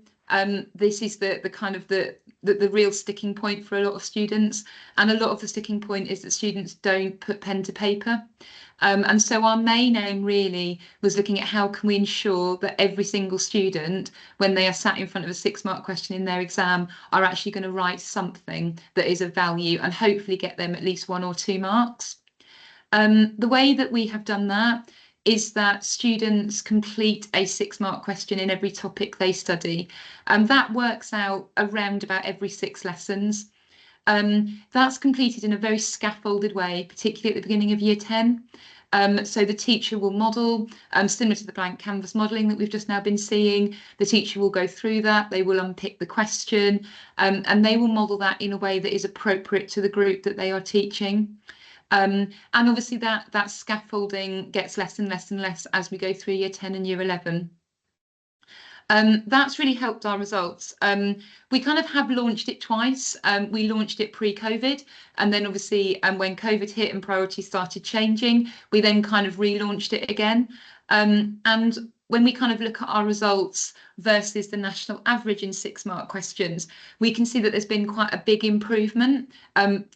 this is the kind of the real sticking point for a lot of students, and a lot of the sticking point is that students don't put pen to paper. And so our main aim really was looking at how can we ensure that every single student, when they are sat in front of a 6-mark question in their exam, are actually going to write something that is of value and hopefully get them at least 1 or 2 marks. The way that we have done that is that students complete a 6-mark question in every topic they study, and that works out around about every 6 lessons. That's completed in a very scaffolded way, particularly at the beginning of Year 10. So the teacher will model, similar to the blank canvas modelling that we've just now been seeing. The teacher will go through that, they will unpick the question, and they will model that in a way that is appropriate to the group that they are teaching. And obviously that scaffolding gets less and less and less as we go through year 10 and year 11. That's really helped our results. We kind of have launched it twice. We launched it pre-COVID, and then obviously when COVID hit and priorities started changing, we then kind of relaunched it again. And when we kind of look at our results versus the national average in 6-mark questions, we can see that there's been quite a big improvement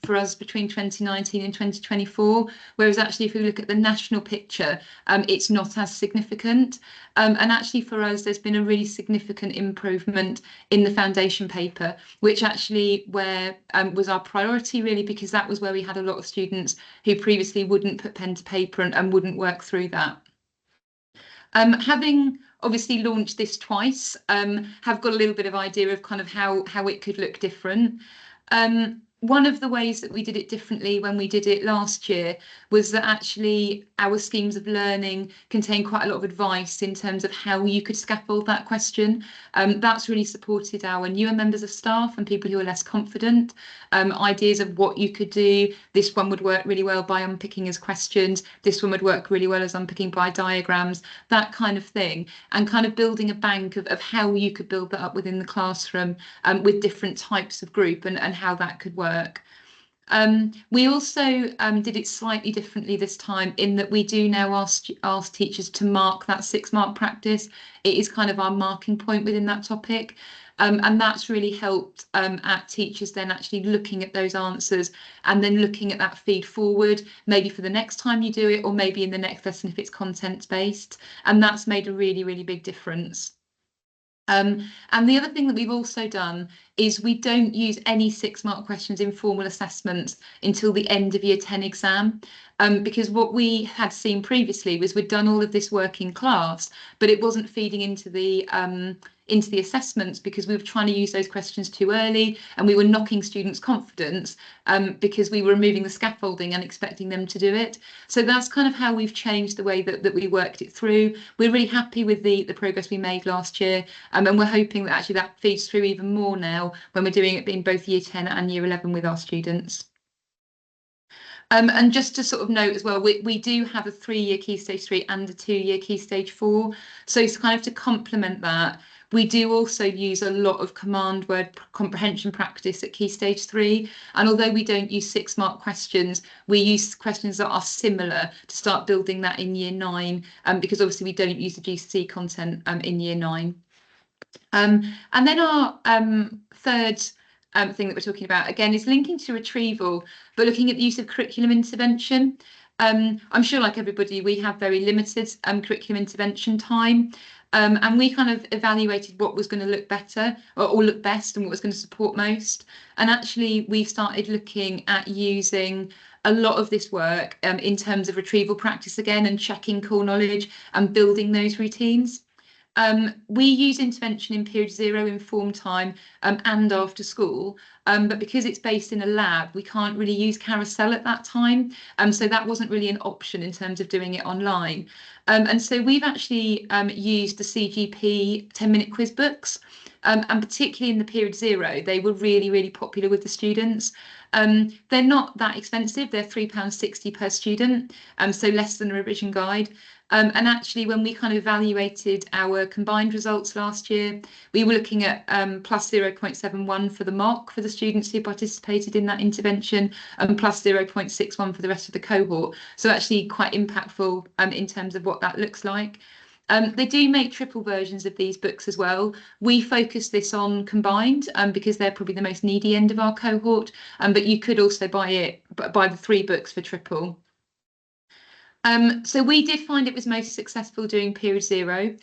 for us between 2019 and 2024, whereas actually if we look at the national picture, it's not as significant. And actually for us, there's been a really significant improvement in the foundation paper, which actually was our priority really, because that was where we had a lot of students who previously wouldn't put pen to paper and wouldn't work through that. Having obviously launched this twice, have got a little bit of idea of kind of how it could look different. One of the ways that we did it differently when we did it last year was that actually our schemes of learning contain quite a lot of advice in terms of how you could scaffold that question. That's really supported our newer members of staff and people who are less confident. Ideas of what you could do. This one would work really well by unpicking as questions. This one would work really well as unpicking by diagrams, that kind of thing. And kind of building a bank of how you could build that up within the classroom with different types of group and how that could work. We also did it slightly differently this time in that we do now ask teachers to mark that 6-mark practice. It is kind of our marking point within that topic. And that's really helped at teachers then actually looking at those answers and then looking at that feed forward, maybe for the next time you do it, or maybe in the next lesson if it's content based. And that's made a really, really big difference. And the other thing that we've also done is we don't use any 6-mark questions in formal assessments until the end of year 10 exam, because what we had seen previously was we'd done all of this work in class, but it wasn't feeding into the assessments because we were trying to use those questions too early and we were knocking students' confidence because we were removing the scaffolding and expecting them to do it. So that's kind of how we've changed the way that we worked it through. We're really happy with the progress we made last year, and we're hoping that actually that feeds through even more now when we're doing it in both year 10 and year 11 with our students. And just to sort of note as well, we do have a 3-year Key Stage 3 and a 2-year Key Stage 4. So it's kind of to complement that, we do also use a lot of command word comprehension practice at Key Stage 3. And although we don't use 6-mark questions, we use questions that are similar to start building that in year 9, because obviously we don't use the GCSE content in year 9. And then our third thing that we're talking about, again, is linking to retrieval, but looking at the use of curriculum intervention. I'm sure, like everybody, we have very limited curriculum intervention time. And we kind of evaluated what was going to look better or look best and what was going to support most. And actually, we started looking at using a lot of this work in terms of retrieval practice again and checking core knowledge and building those routines. We use intervention in period 0 in form time and after school, but because it's based in a lab, we can't really use Carousel at that time. So that wasn't really an option in terms of doing it online. And so we've actually used the CGP 10-minute quiz books, and particularly in the period 0, they were really, really popular with the students. They're not that expensive, they're £3.60 per student, so less than a revision guide. And actually, when we kind of evaluated our combined results last year, we were looking at plus 0.71 for the mock for the students who participated in that intervention and plus 0.61 for the rest of the cohort. So actually quite impactful in terms of what that looks like. They do make triple versions of these books as well. We focus this on combined because they're probably the most needy end of our cohort, but you could also buy the 3 books for triple. So we did find it was most successful doing period 0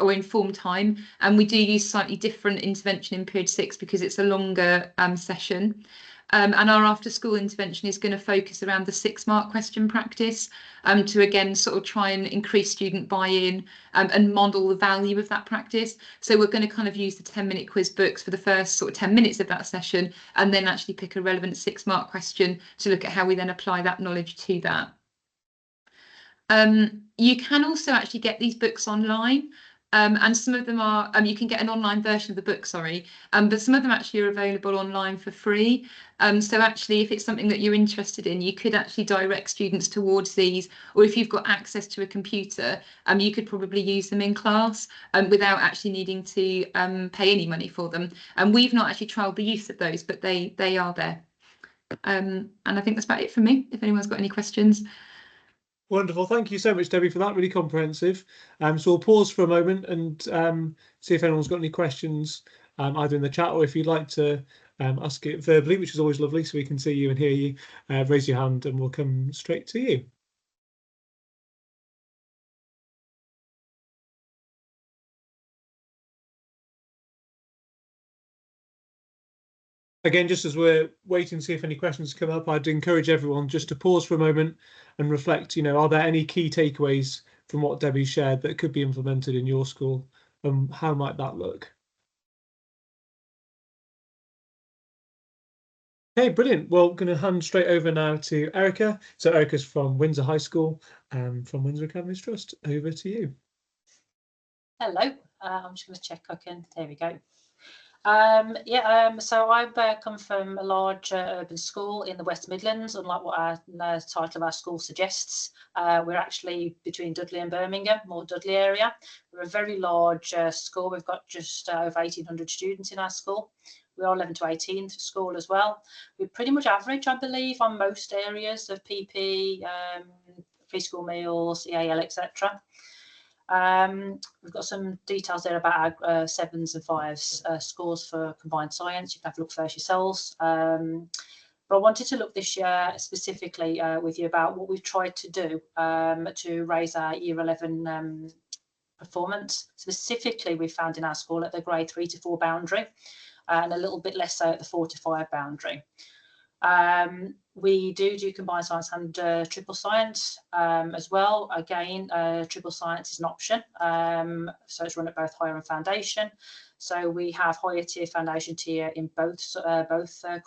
or in form time, and we do use slightly different intervention in period 6 because it's a longer session. And our after school intervention is going to focus around the 6-mark question practice to again sort of try and increase student buy-in and model the value of that practice. So we're going to kind of use the 10-minute quiz books for the first sort of 10 minutes of that session and then actually pick a relevant 6-mark question to look at how we then apply that knowledge to that. You can also actually get these books online. And some of them are, you can get an online version of the book, sorry, but some of them actually are available online for free. So actually, if it's something that you're interested in, you could actually direct students towards these, or if you've got access to a computer, you could probably use them in class without actually needing to pay any money for them. And we've not actually trialled the use of those, but they are there. And I think that's about it from me, if anyone's got any questions. Wonderful. Thank you so much, Debbie, for that. Really comprehensive. So we'll pause for a moment and see if anyone's got any questions, either in the chat or if you'd like to ask it verbally, which is always lovely, so we can see you and hear you. Raise your hand and we'll come straight to you. Again, just as we're waiting to see if any questions come up, I'd encourage everyone just to pause for a moment and reflect, are there any key takeaways from what Debbie shared that could be implemented in your school, and how might that look? Okay, brilliant. Well, I'm going to hand straight over now to Erica. So Erica's from Windsor High School and from Windsor Academies Trust. Over to you. Hello. I'm just going to check I can. There we go. So I've come from a large urban school in the West Midlands, unlike what the title of our school suggests. We're actually between Dudley and Birmingham, more Dudley area. We're a very large school. We've got just over 1,800 students in our school. We are 11 to 18 school as well. We're pretty much average, I believe, on most areas of PP, free school meals, EAL, etc. We've got some details there about our 7s and 5s scores for combined science. You can have a look first yourselves. But I wanted to look this year specifically with you about what we've tried to do to raise our Year 11 performance. Specifically, we found in our school at the grade 3 to 4 boundary and a little bit less so at the 4 to 5 boundary. We do combined science and triple science as well. Again, triple science is an option. So it's run at both higher and foundation. So we have higher tier, foundation tier in both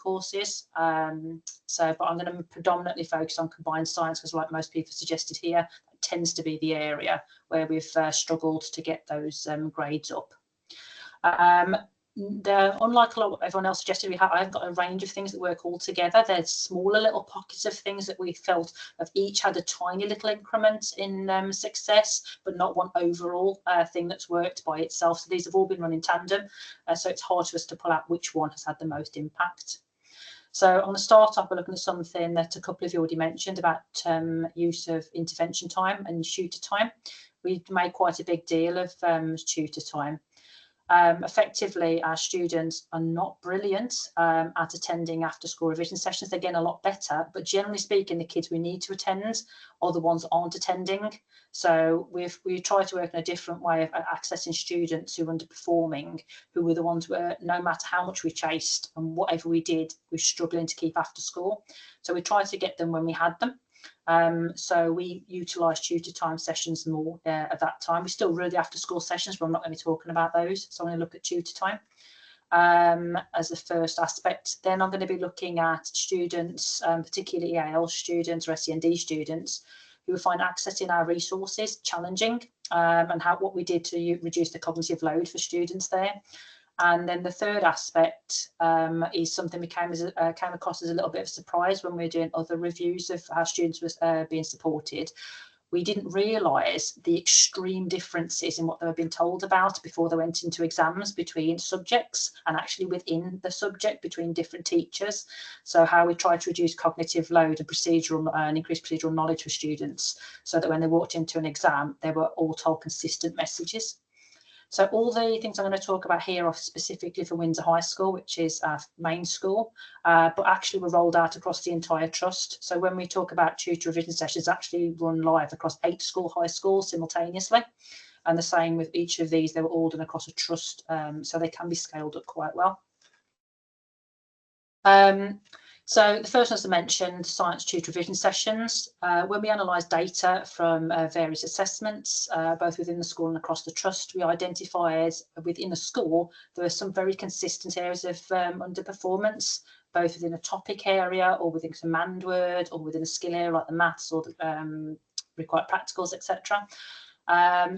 courses. But I'm going to predominantly focus on combined science because, like most people suggested here, that tends to be the area where we've struggled to get those grades up. Unlike a lot of what everyone else suggested, I've got a range of things that work all together. There's smaller little pockets of things that we felt have each had a tiny little increment in success, but not one overall thing that's worked by itself. So these have all been run in tandem. So it's hard for us to pull out which one has had the most impact. So I'm going to start off by looking at something that a couple of you already mentioned about use of intervention time and tutor time. We made quite a big deal of tutor time. Effectively, our students are not brilliant at attending after school revision sessions. They're getting a lot better, but generally speaking, the kids we need to attend are the ones that aren't attending. So we try to work in a different way of accessing students who are underperforming, who were the ones where no matter how much we chased and whatever we did, we're struggling to keep after school. So we tried to get them when we had them. So we utilised tutor time sessions more at that time. We still really after school sessions, but I'm not going to be talking about those. So I'm going to look at tutor time as the first aspect. Then I'm going to be looking at students, particularly EAL students or SEND students, who find accessing our resources challenging, and what we did to reduce the cognitive load for students there. And then the third aspect is something we came across as a little bit of a surprise when we were doing other reviews of how students were being supported. We didn't realise the extreme differences in what they were being told about before they went into exams between subjects and actually within the subject between different teachers. So how we tried to reduce cognitive load and procedural and increase procedural knowledge for students so that when they walked into an exam, they were all told consistent messages. So all the things I'm going to talk about here are specifically for Windsor High School, which is our main school, but actually were rolled out across the entire trust. So when we talk about tutor revision sessions, actually run live across 8 high schools simultaneously. And the same with each of these, they were all done across a trust, so they can be scaled up quite well. So the first one, as I mentioned, science tutor revision sessions. When we analysed data from various assessments, both within the school and across the trust, we identified within the school there are some very consistent areas of underperformance, both within a topic area or within a command word or within a skill area like the maths or the required practicals, etc.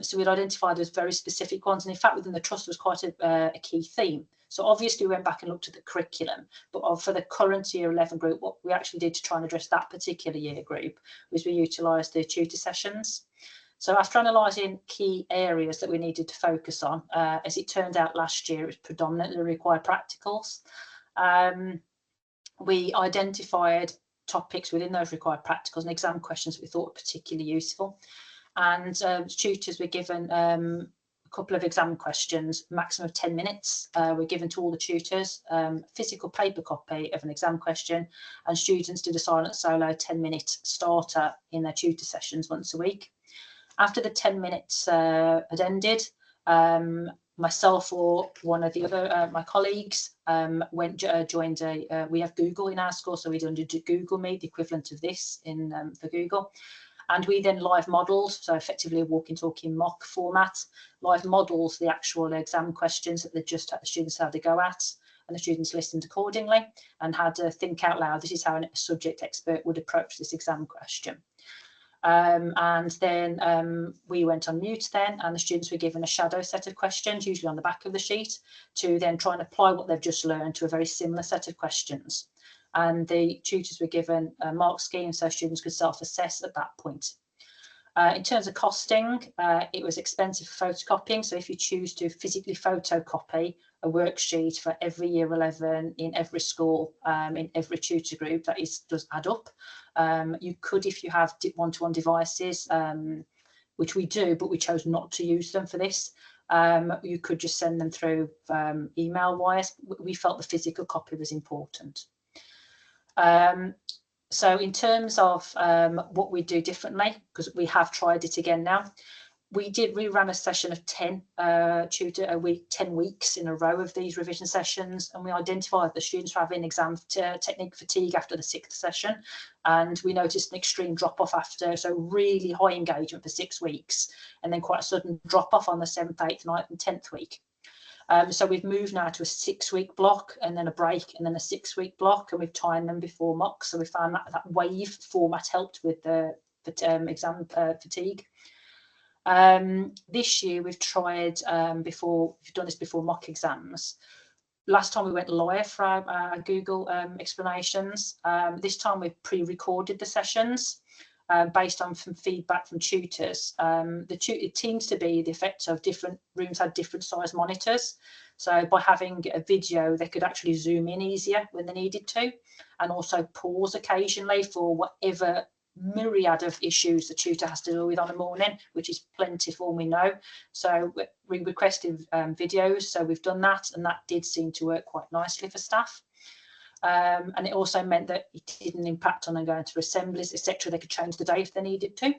So we'd identified those very specific ones, and in fact within the trust was quite a key theme. So obviously we went back and looked at the curriculum, but for the current year 11 group, what we actually did to try and address that particular year group was we utilised the tutor sessions. So after analysing key areas that we needed to focus on, as it turned out last year, it was predominantly required practicals. We identified topics within those required practicals and exam questions that we thought were particularly useful. And tutors were given a couple of exam questions, maximum of 10 minutes, were given to all the tutors, physical paper copy of an exam question, and students did a silent solo 10-minute starter in their tutor sessions once a week. After the 10 minutes had ended, myself or one of the other my colleagues joined we have Google in our school, so we did Google Meet, the equivalent of this for Google. And we then live modelled, so effectively a walking, talking mock format, live models the actual exam questions that the students had to go at, and the students listened accordingly and had to think out loud, this is how a subject expert would approach this exam question. And then we went on mute then, and the students were given a shadow set of questions, usually on the back of the sheet, to then try and apply what they've just learned to a very similar set of questions. And the tutors were given a mark scheme so students could self-assess at that point. In terms of costing, it was expensive for photocopying. So if you choose to physically photocopy a worksheet for every year 11 in every school, in every tutor group, that does add up. You could, if you have one-to-one devices, which we do, but we chose not to use them for this. You could just send them through email-wise. We felt the physical copy was important. So in terms of what we do differently, because we have tried it again now, we ran a session of 10 tutor a week, 10 weeks in a row of these revision sessions, and we identified the students were having exam technique fatigue after the 6th session, and we noticed an extreme drop off after, so really high engagement for 6 weeks, and then quite a sudden drop off on the 7th, 8th, 9th and 10th week. So we've moved now to a 6-week block and then a break and then a 6-week block, and we've timed them before mocks. So we found that wave format helped with the exam fatigue. This year we've tried we've done this before mock exams. Last time we went live for our Google explanations. This time we've pre-recorded the sessions. Based on some feedback from tutors. It seems to be the effect of different rooms had different size monitors. So by having a video, they could actually zoom in easier when they needed to, and also pause occasionally for whatever myriad of issues the tutor has to deal with on a morning, which is plentiful, we know. So we requested videos, so we've done that, and that did seem to work quite nicely for staff. And it also meant that it didn't impact on them going to assemblies, etc. They could change the day if they needed to.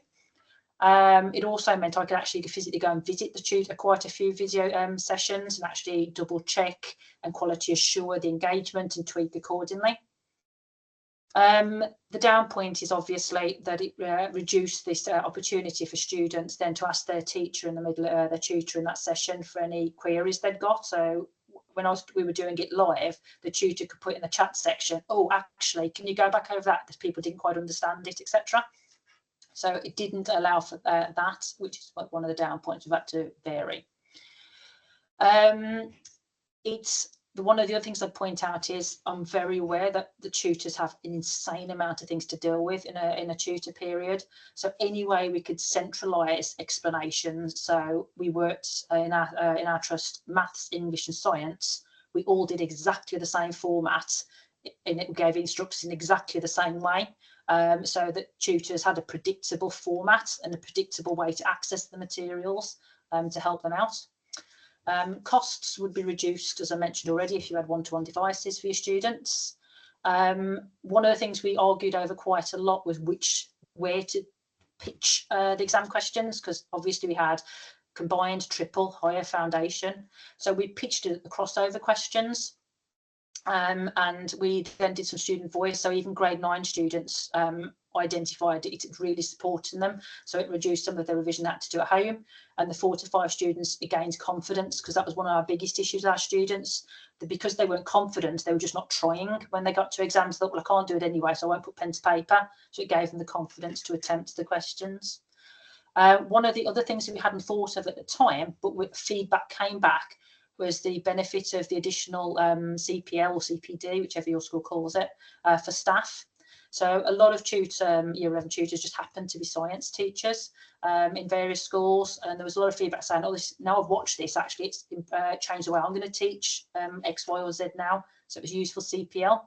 It also meant I could actually physically go and visit the tutor quite a few video sessions and actually double check and quality assure the engagement and tweak accordingly. The down point is obviously that it reduced this opportunity for students then to ask their teacher in the middle, their tutor in that session for any queries they'd got. So when we were doing it live, the tutor could put in the chat section, oh, actually, can you go back over that because people didn't quite understand it, etc. So it didn't allow for that, which is one of the down points. We've had to vary. One of the other things I'd point out is I'm very aware that the tutors have an insane amount of things to deal with in a tutor period. So any way we could centralise explanations. So we worked in our trust, maths, English and science. We all did exactly the same format, and it gave instructors in exactly the same way. So that tutors had a predictable format and a predictable way to access the materials to help them out. Costs would be reduced, as I mentioned already, if you had one-to-one devices for your students. One of the things we argued over quite a lot was where to pitch the exam questions, because obviously we had combined, triple, higher foundation. So we pitched the crossover questions. And we then did some student voice, so even grade 9 students identified it really supporting them, so it reduced some of the revision they had to do at home. And the 4 to 5 students gained confidence, because that was one of our biggest issues with our students, that because they weren't confident, they were just not trying when they got to exams. They thought, well, I can't do it anyway, so I won't put pen to paper. So it gave them the confidence to attempt the questions. One of the other things that we hadn't thought of at the time, but with feedback came back, was the benefit of the additional CPL or CPD, whichever your school calls it, for staff. So a lot of year 11 tutors just happen to be science teachers in various schools, and there was a lot of feedback saying, oh, now I've watched this, actually it's changed the way I'm going to teach X, Y or Z now. So it was useful CPL.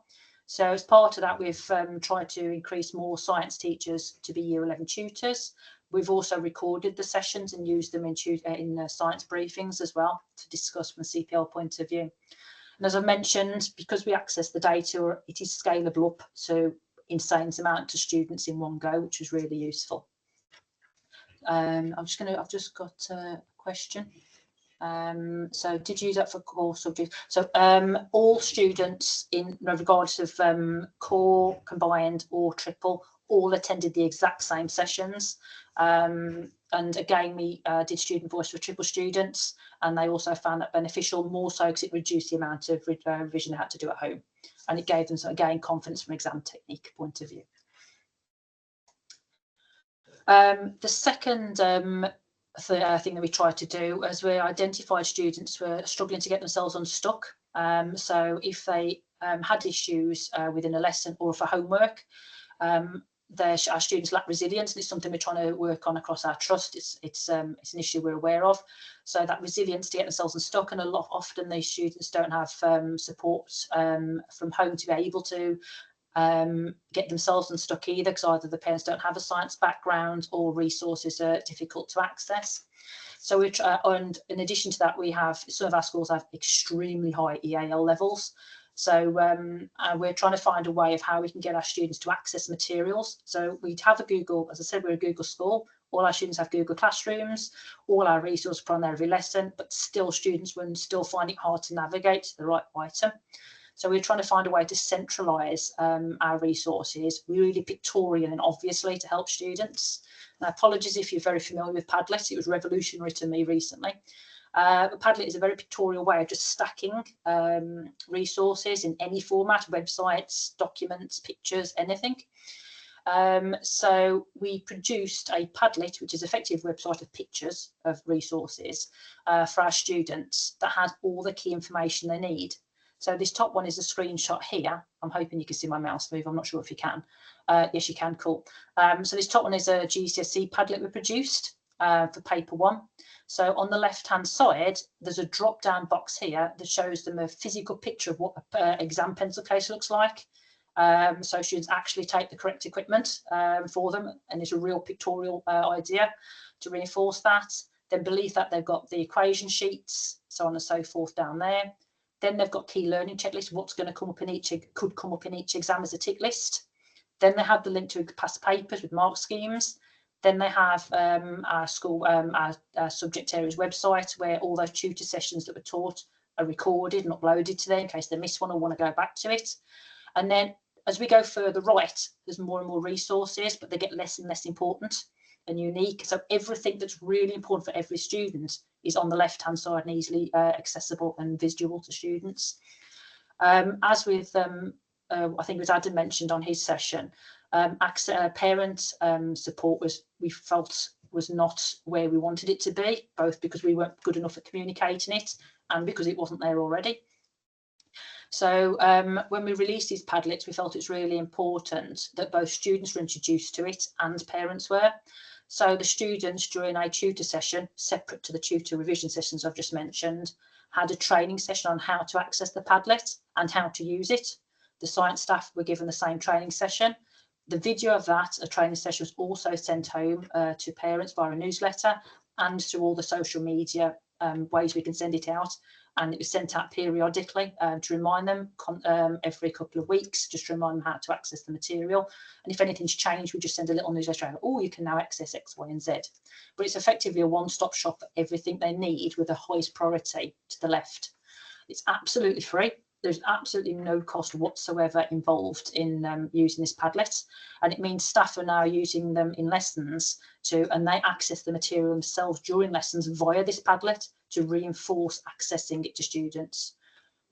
So as part of that, we've tried to increase more science teachers to be year 11 tutors. We've also recorded the sessions and used them in science briefings as well to discuss from a CPL point of view. And as I mentioned, because we access the data, it is scalable up to insane amount of students in one go, which is really useful. I've just got a question. So did you use that for core subjects? So all students, in regardless of core, combined or triple, all attended the exact same sessions. And again, we did student voice for triple students, and they also found that beneficial, more so because it reduced the amount of revision they had to do at home, and it gave them, again, confidence from exam technique point of view. The second thing that we tried to do is we identified students who were struggling to get themselves unstuck. So if they had issues within a lesson or for homework, our students lack resilience, and it's something we're trying to work on across our trust. It's an issue we're aware of. So that resilience to get themselves unstuck, and often these students don't have support from home to be able to get themselves unstuck either, because either the parents don't have a science background or resources are difficult to access. So we try, and in addition to that, we have, some of our schools have extremely high EAL levels. So we're trying to find a way of how we can get our students to access materials. So we have a Google, as I said, we're a Google school. All our students have Google Classrooms, all our resources are on there every lesson, but still students will still find it hard to navigate to the right item. So we're trying to find a way to centralise our resources, really pictorial and obviously, to help students. Now, apologies if you're very familiar with Padlet, it was revolutionary to me recently. But Padlet is a very pictorial way of just stacking resources in any format, websites, documents, pictures, anything. So we produced a Padlet, which is effectively a website of pictures of resources for our students that has all the key information they need. So this top one is a screenshot here. I'm hoping you can see my mouse move. I'm not sure if you can. Yes, you can. Cool. So this top one is a GCSE Padlet we produced for paper 1. So on the left-hand side, there's a drop-down box here that shows them a physical picture of what an exam pencil case looks like. So students actually take the correct equipment for them, and it's a real pictorial idea to reinforce that. Then beneath that, they've got the equation sheets, so on and so forth down there. Then they've got key learning checklists, what's going to come up in each, could come up in each exam as a tick list. Then they have the link to past papers with mark schemes. Then they have our school, our subject areas website, where all those tutor sessions that were taught are recorded and uploaded to there in case they miss one or want to go back to it. And then as we go further right, there's more and more resources, but they get less and less important and unique. So everything that's really important for every student is on the left-hand side and easily accessible and visual to students. As with, I think it was Adam mentioned on his session, parent support we felt was not where we wanted it to be, both because we weren't good enough at communicating it and because it wasn't there already. So when we released these Padlets, we felt it's really important that both students were introduced to it and parents were. So the students, during a tutor session, separate to the tutor revision sessions I've just mentioned, had a training session on how to access the Padlet and how to use it. The science staff were given the same training session. The video of that, a training session, was also sent home to parents via a newsletter and through all the social media ways we can send it out. And it was sent out periodically to remind them every couple of weeks, just to remind them how to access the material. And if anything's changed, we just send a little newsletter out, oh, you can now access X, Y, and Z. But it's effectively a one-stop shop for everything they need with the highest priority to the left. It's absolutely free. There's absolutely no cost whatsoever involved in using this Padlet. And it means staff are now using them in lessons and they access the material themselves during lessons via this Padlet to reinforce accessing it to students.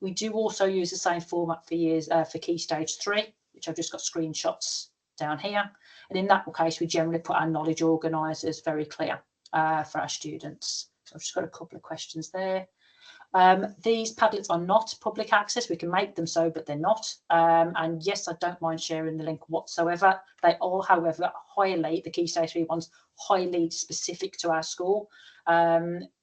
We do also use the same format for Key Stage 3, which I've just got screenshots down here. And in that case, we generally put our knowledge organisers very clear for our students. So I've just got a couple of questions there. These Padlets are not public access. We can make them so, but they're not. And yes, I don't mind sharing the link whatsoever. They are, however, highly, the Key Stage 3 ones, highly specific to our school.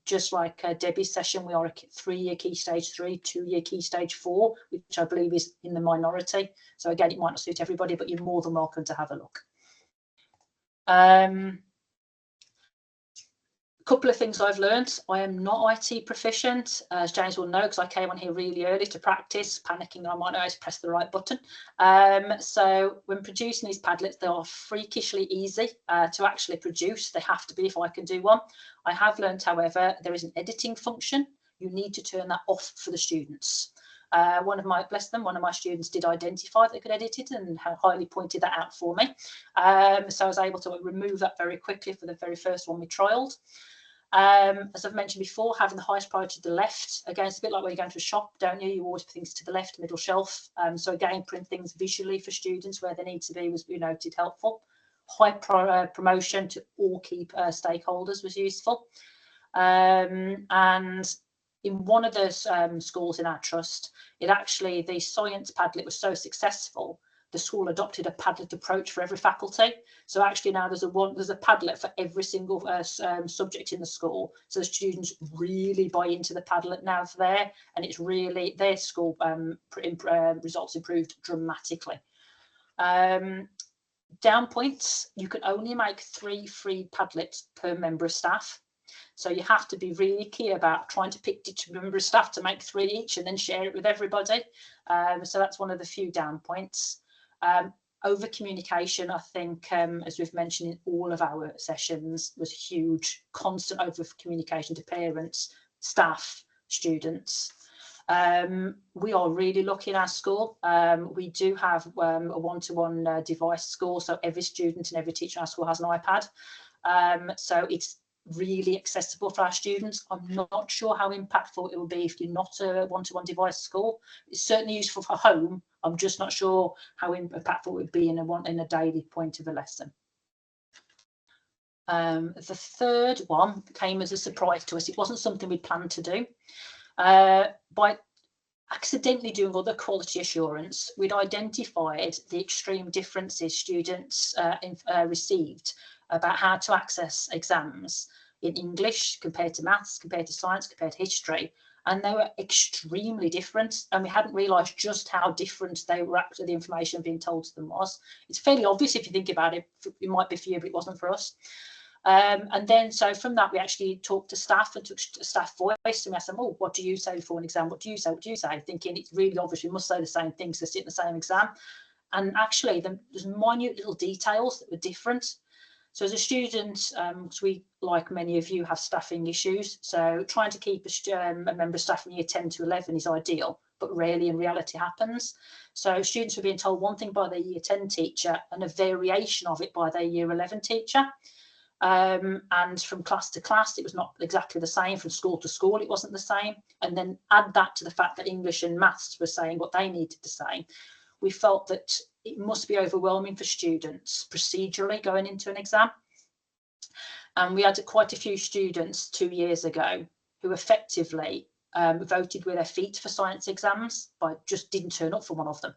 Just like Debbie's session, we are a 3-year Key Stage 3, 2-year Key Stage 4, which I believe is in the minority. So again, it might not suit everybody, but you're more than welcome to have a look. Couple of things I've learned. I am not IT proficient, as James will know, because I came on here really early to practice, panicking I might know how to press the right button. So when producing these Padlets, they are freakishly easy to actually produce. They have to be if I can do one. I have learned, however, there is an editing function. You need to turn that off for the students. One of my students did identify they could edit it and highly pointed that out for me. So I was able to remove that very quickly for the very first one we trialled. As I've mentioned before, having the highest priority to the left, again, it's a bit like when you go into a shop, don't you? You always put things to the left, middle shelf. So again, print things visually for students where they need to be was noted helpful. High promotion to all key stakeholders was useful. And in one of the schools in our trust, the science Padlet was so successful, the school adopted a Padlet approach for every faculty. So actually now there's a Padlet for every single subject in the school. So the students really buy into the Padlet now for there, and it's really, their school results improved dramatically. Down points, you can only make 3 free Padlets per member of staff. So you have to be really key about trying to pick each member of staff to make 3 each and then share it with everybody. So that's one of the few down points. Over communication, I think, as we've mentioned in all of our sessions, was huge. Constant over communication to parents, staff, students. We are really lucky in our school. We do have a one-to-one device school, so every student and every teacher in our school has an iPad. So it's really accessible for our students. I'm not sure how impactful it will be if you're not a one-to-one device school. It's certainly useful for home. I'm just not sure how impactful it would be in a daily point of a lesson. The third one came as a surprise to us. It wasn't something we planned to do. By accidentally doing other quality assurance, we'd identified the extreme differences students received about how to access exams in English compared to maths, compared to science, compared to history, and they were extremely different, and we hadn't realised just how different they were actually, the information being told to them was. It's fairly obvious if you think about it. It might be for you, but it wasn't for us. And then so from that we actually talked to staff and took staff voice, and we asked them, oh, what do you say before an exam? What do you say? What do you say? Thinking it's really obvious we must say the same things to sit in the same exam. And actually there's minute little details that were different. So as a student, we, like many of you, have staffing issues. So trying to keep a member of staff from year 10 to 11 is ideal, but rarely in reality happens. So students were being told one thing by their year 10 teacher and a variation of it by their year 11 teacher. And from class to class, it was not exactly the same. From school to school, it wasn't the same. And then add that to the fact that English and maths were saying what they needed to say. We felt that it must be overwhelming for students procedurally going into an exam. And we had quite a few students 2 years ago who effectively voted with their feet for science exams, but just didn't turn up for one of them.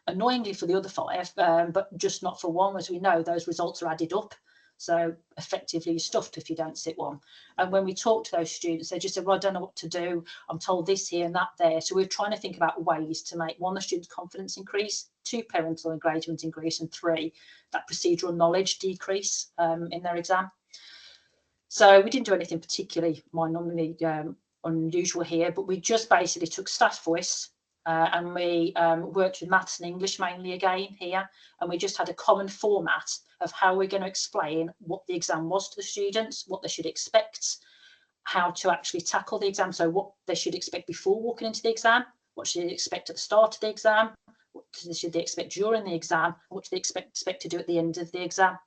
Annoyingly for the other 5, but just not for one. As we know, those results are added up. So effectively you're stuffed if you don't sit one. And when we talk to those students, they just say, well, I don't know what to do. I'm told this here and that there. So we're trying to think about ways to make, 1, the students' confidence increase, 2, parental engagement increase, and 3, that procedural knowledge decrease in their exam. So we didn't do anything particularly unusual here, but we just basically took staff voice and we worked with maths and English mainly again here, and we just had a common format of how we're going to explain what the exam was to the students, what they should expect, how to actually tackle the exam, so what they should expect before walking into the exam, what should they expect at the start of the exam, what should they expect during the exam, what do they expect to do at the end of the exam.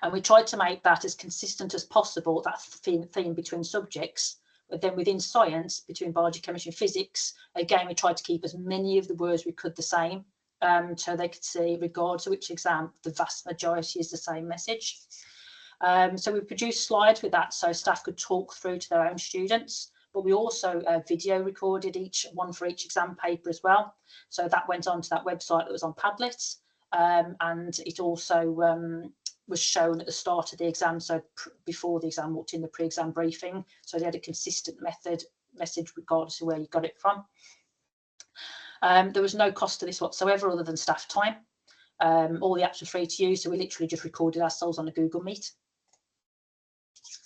And we tried to make that as consistent as possible, that theme between subjects. But then within science, between biology, chemistry and physics, again, we tried to keep as many of the words we could the same. so they could see, regardless of which exam, the vast majority is the same message. So we produced slides with that so staff could talk through to their own students, but we also video recorded one for each exam paper as well. So that went onto that website that was on Padlet, and it also was shown at the start of the exam, so before the exam, walked in the pre-exam briefing. So they had a consistent message regardless of where you got it from. There was no cost to this whatsoever other than staff time. All the apps were free to use, so we literally just recorded ourselves on a Google Meet.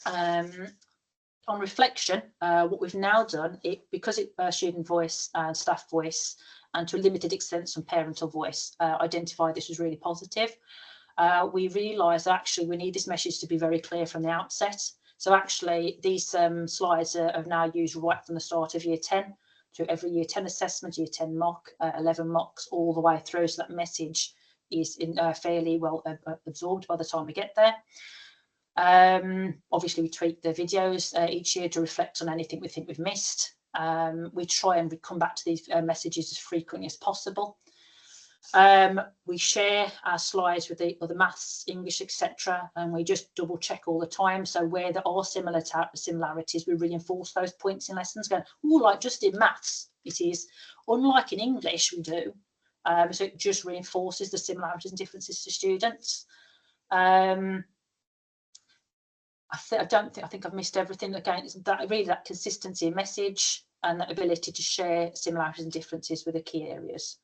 On reflection, what we've now done, because it's student voice and staff voice, and to a limited extent some parental voice, identified this was really positive. We realised that actually we need this message to be very clear from the outset. So actually these slides are now used right from the start of year 10 to every year 10 assessment, year 10 mock, 11 mocks, all the way through, so that message is fairly well absorbed by the time we get there. Obviously we tweak the videos each year to reflect on anything we think we've missed. We try and come back to these messages as frequently as possible. We share our slides with the other maths, English, etc., and we just double check all the time. So where there are similarities, we reinforce those points in lessons, going, oh, like just in maths it is, unlike in English we do. So it just reinforces the similarities and differences to students. I think I've missed everything. Again, it's that consistency in message and that ability to share similarities and differences with the key areas.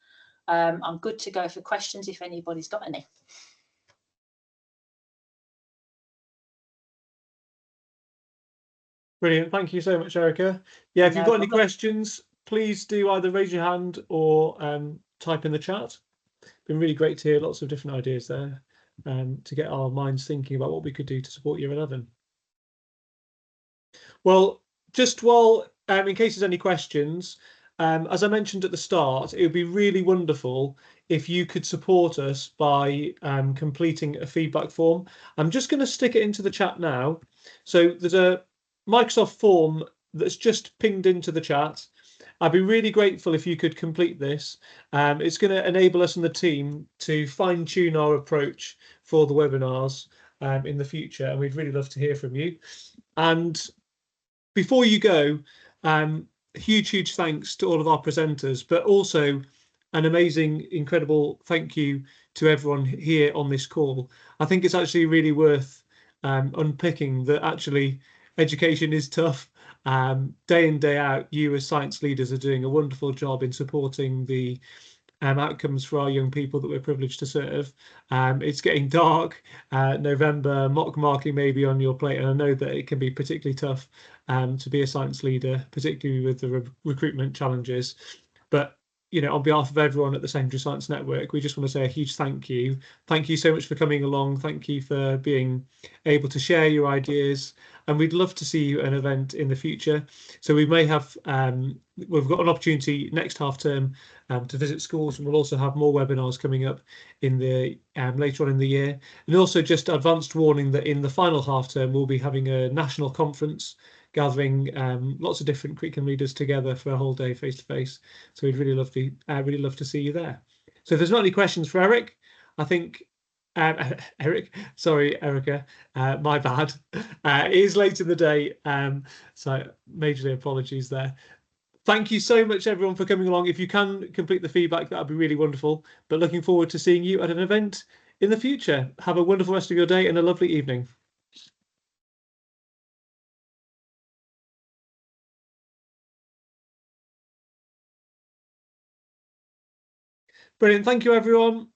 I'm good to go for questions if anybody's got any. Brilliant. Thank you so much, Erica. Yeah, if you've got any questions, please do either raise your hand or type in the chat. It's been really great to hear lots of different ideas there to get our minds thinking about what we could do to support year 11. Well, just while, in case there's any questions, as I mentioned at the start, it would be really wonderful if you could support us by completing a feedback form. I'm just going to stick it into the chat now. So there's a Microsoft form that's just pinged into the chat. I'd be really grateful if you could complete this. It's going to enable us and the team to fine-tune our approach for the webinars in the future, and we'd really love to hear from you. And before you go, huge thanks to all of our presenters, but also an amazing, incredible thank you to everyone here on this call. I think it's actually really worth unpicking that actually education is tough. Day in, day out, you as science leaders are doing a wonderful job in supporting the outcomes for our young people that we're privileged to serve. It's getting dark, November, mock marking may be on your plate, and I know that it can be particularly tough to be a science leader, particularly with the recruitment challenges. But you know, on behalf of everyone at the Secondary Science Network, we just want to say a huge thank you. Thank you so much for coming along. Thank you for being able to share your ideas. And we'd love to see you at an event in the future. So we may have, we've got an opportunity next half term to visit schools, and we'll also have more webinars coming up in the later on in the year. And also just advanced warning that in the final half term, we'll be having a national conference gathering lots of different curriculum leaders together for a whole day face to face. So we'd really love to see you there. So if there's not any questions for Eric, I think Erica, my bad. It is late in the day, so majorly apologies there. Thank you so much, everyone, for coming along. If you can complete the feedback, that would be really wonderful. But looking forward to seeing you at an event in the future. Have a wonderful rest of your day and a lovely evening. Brilliant. Thank you, everyone.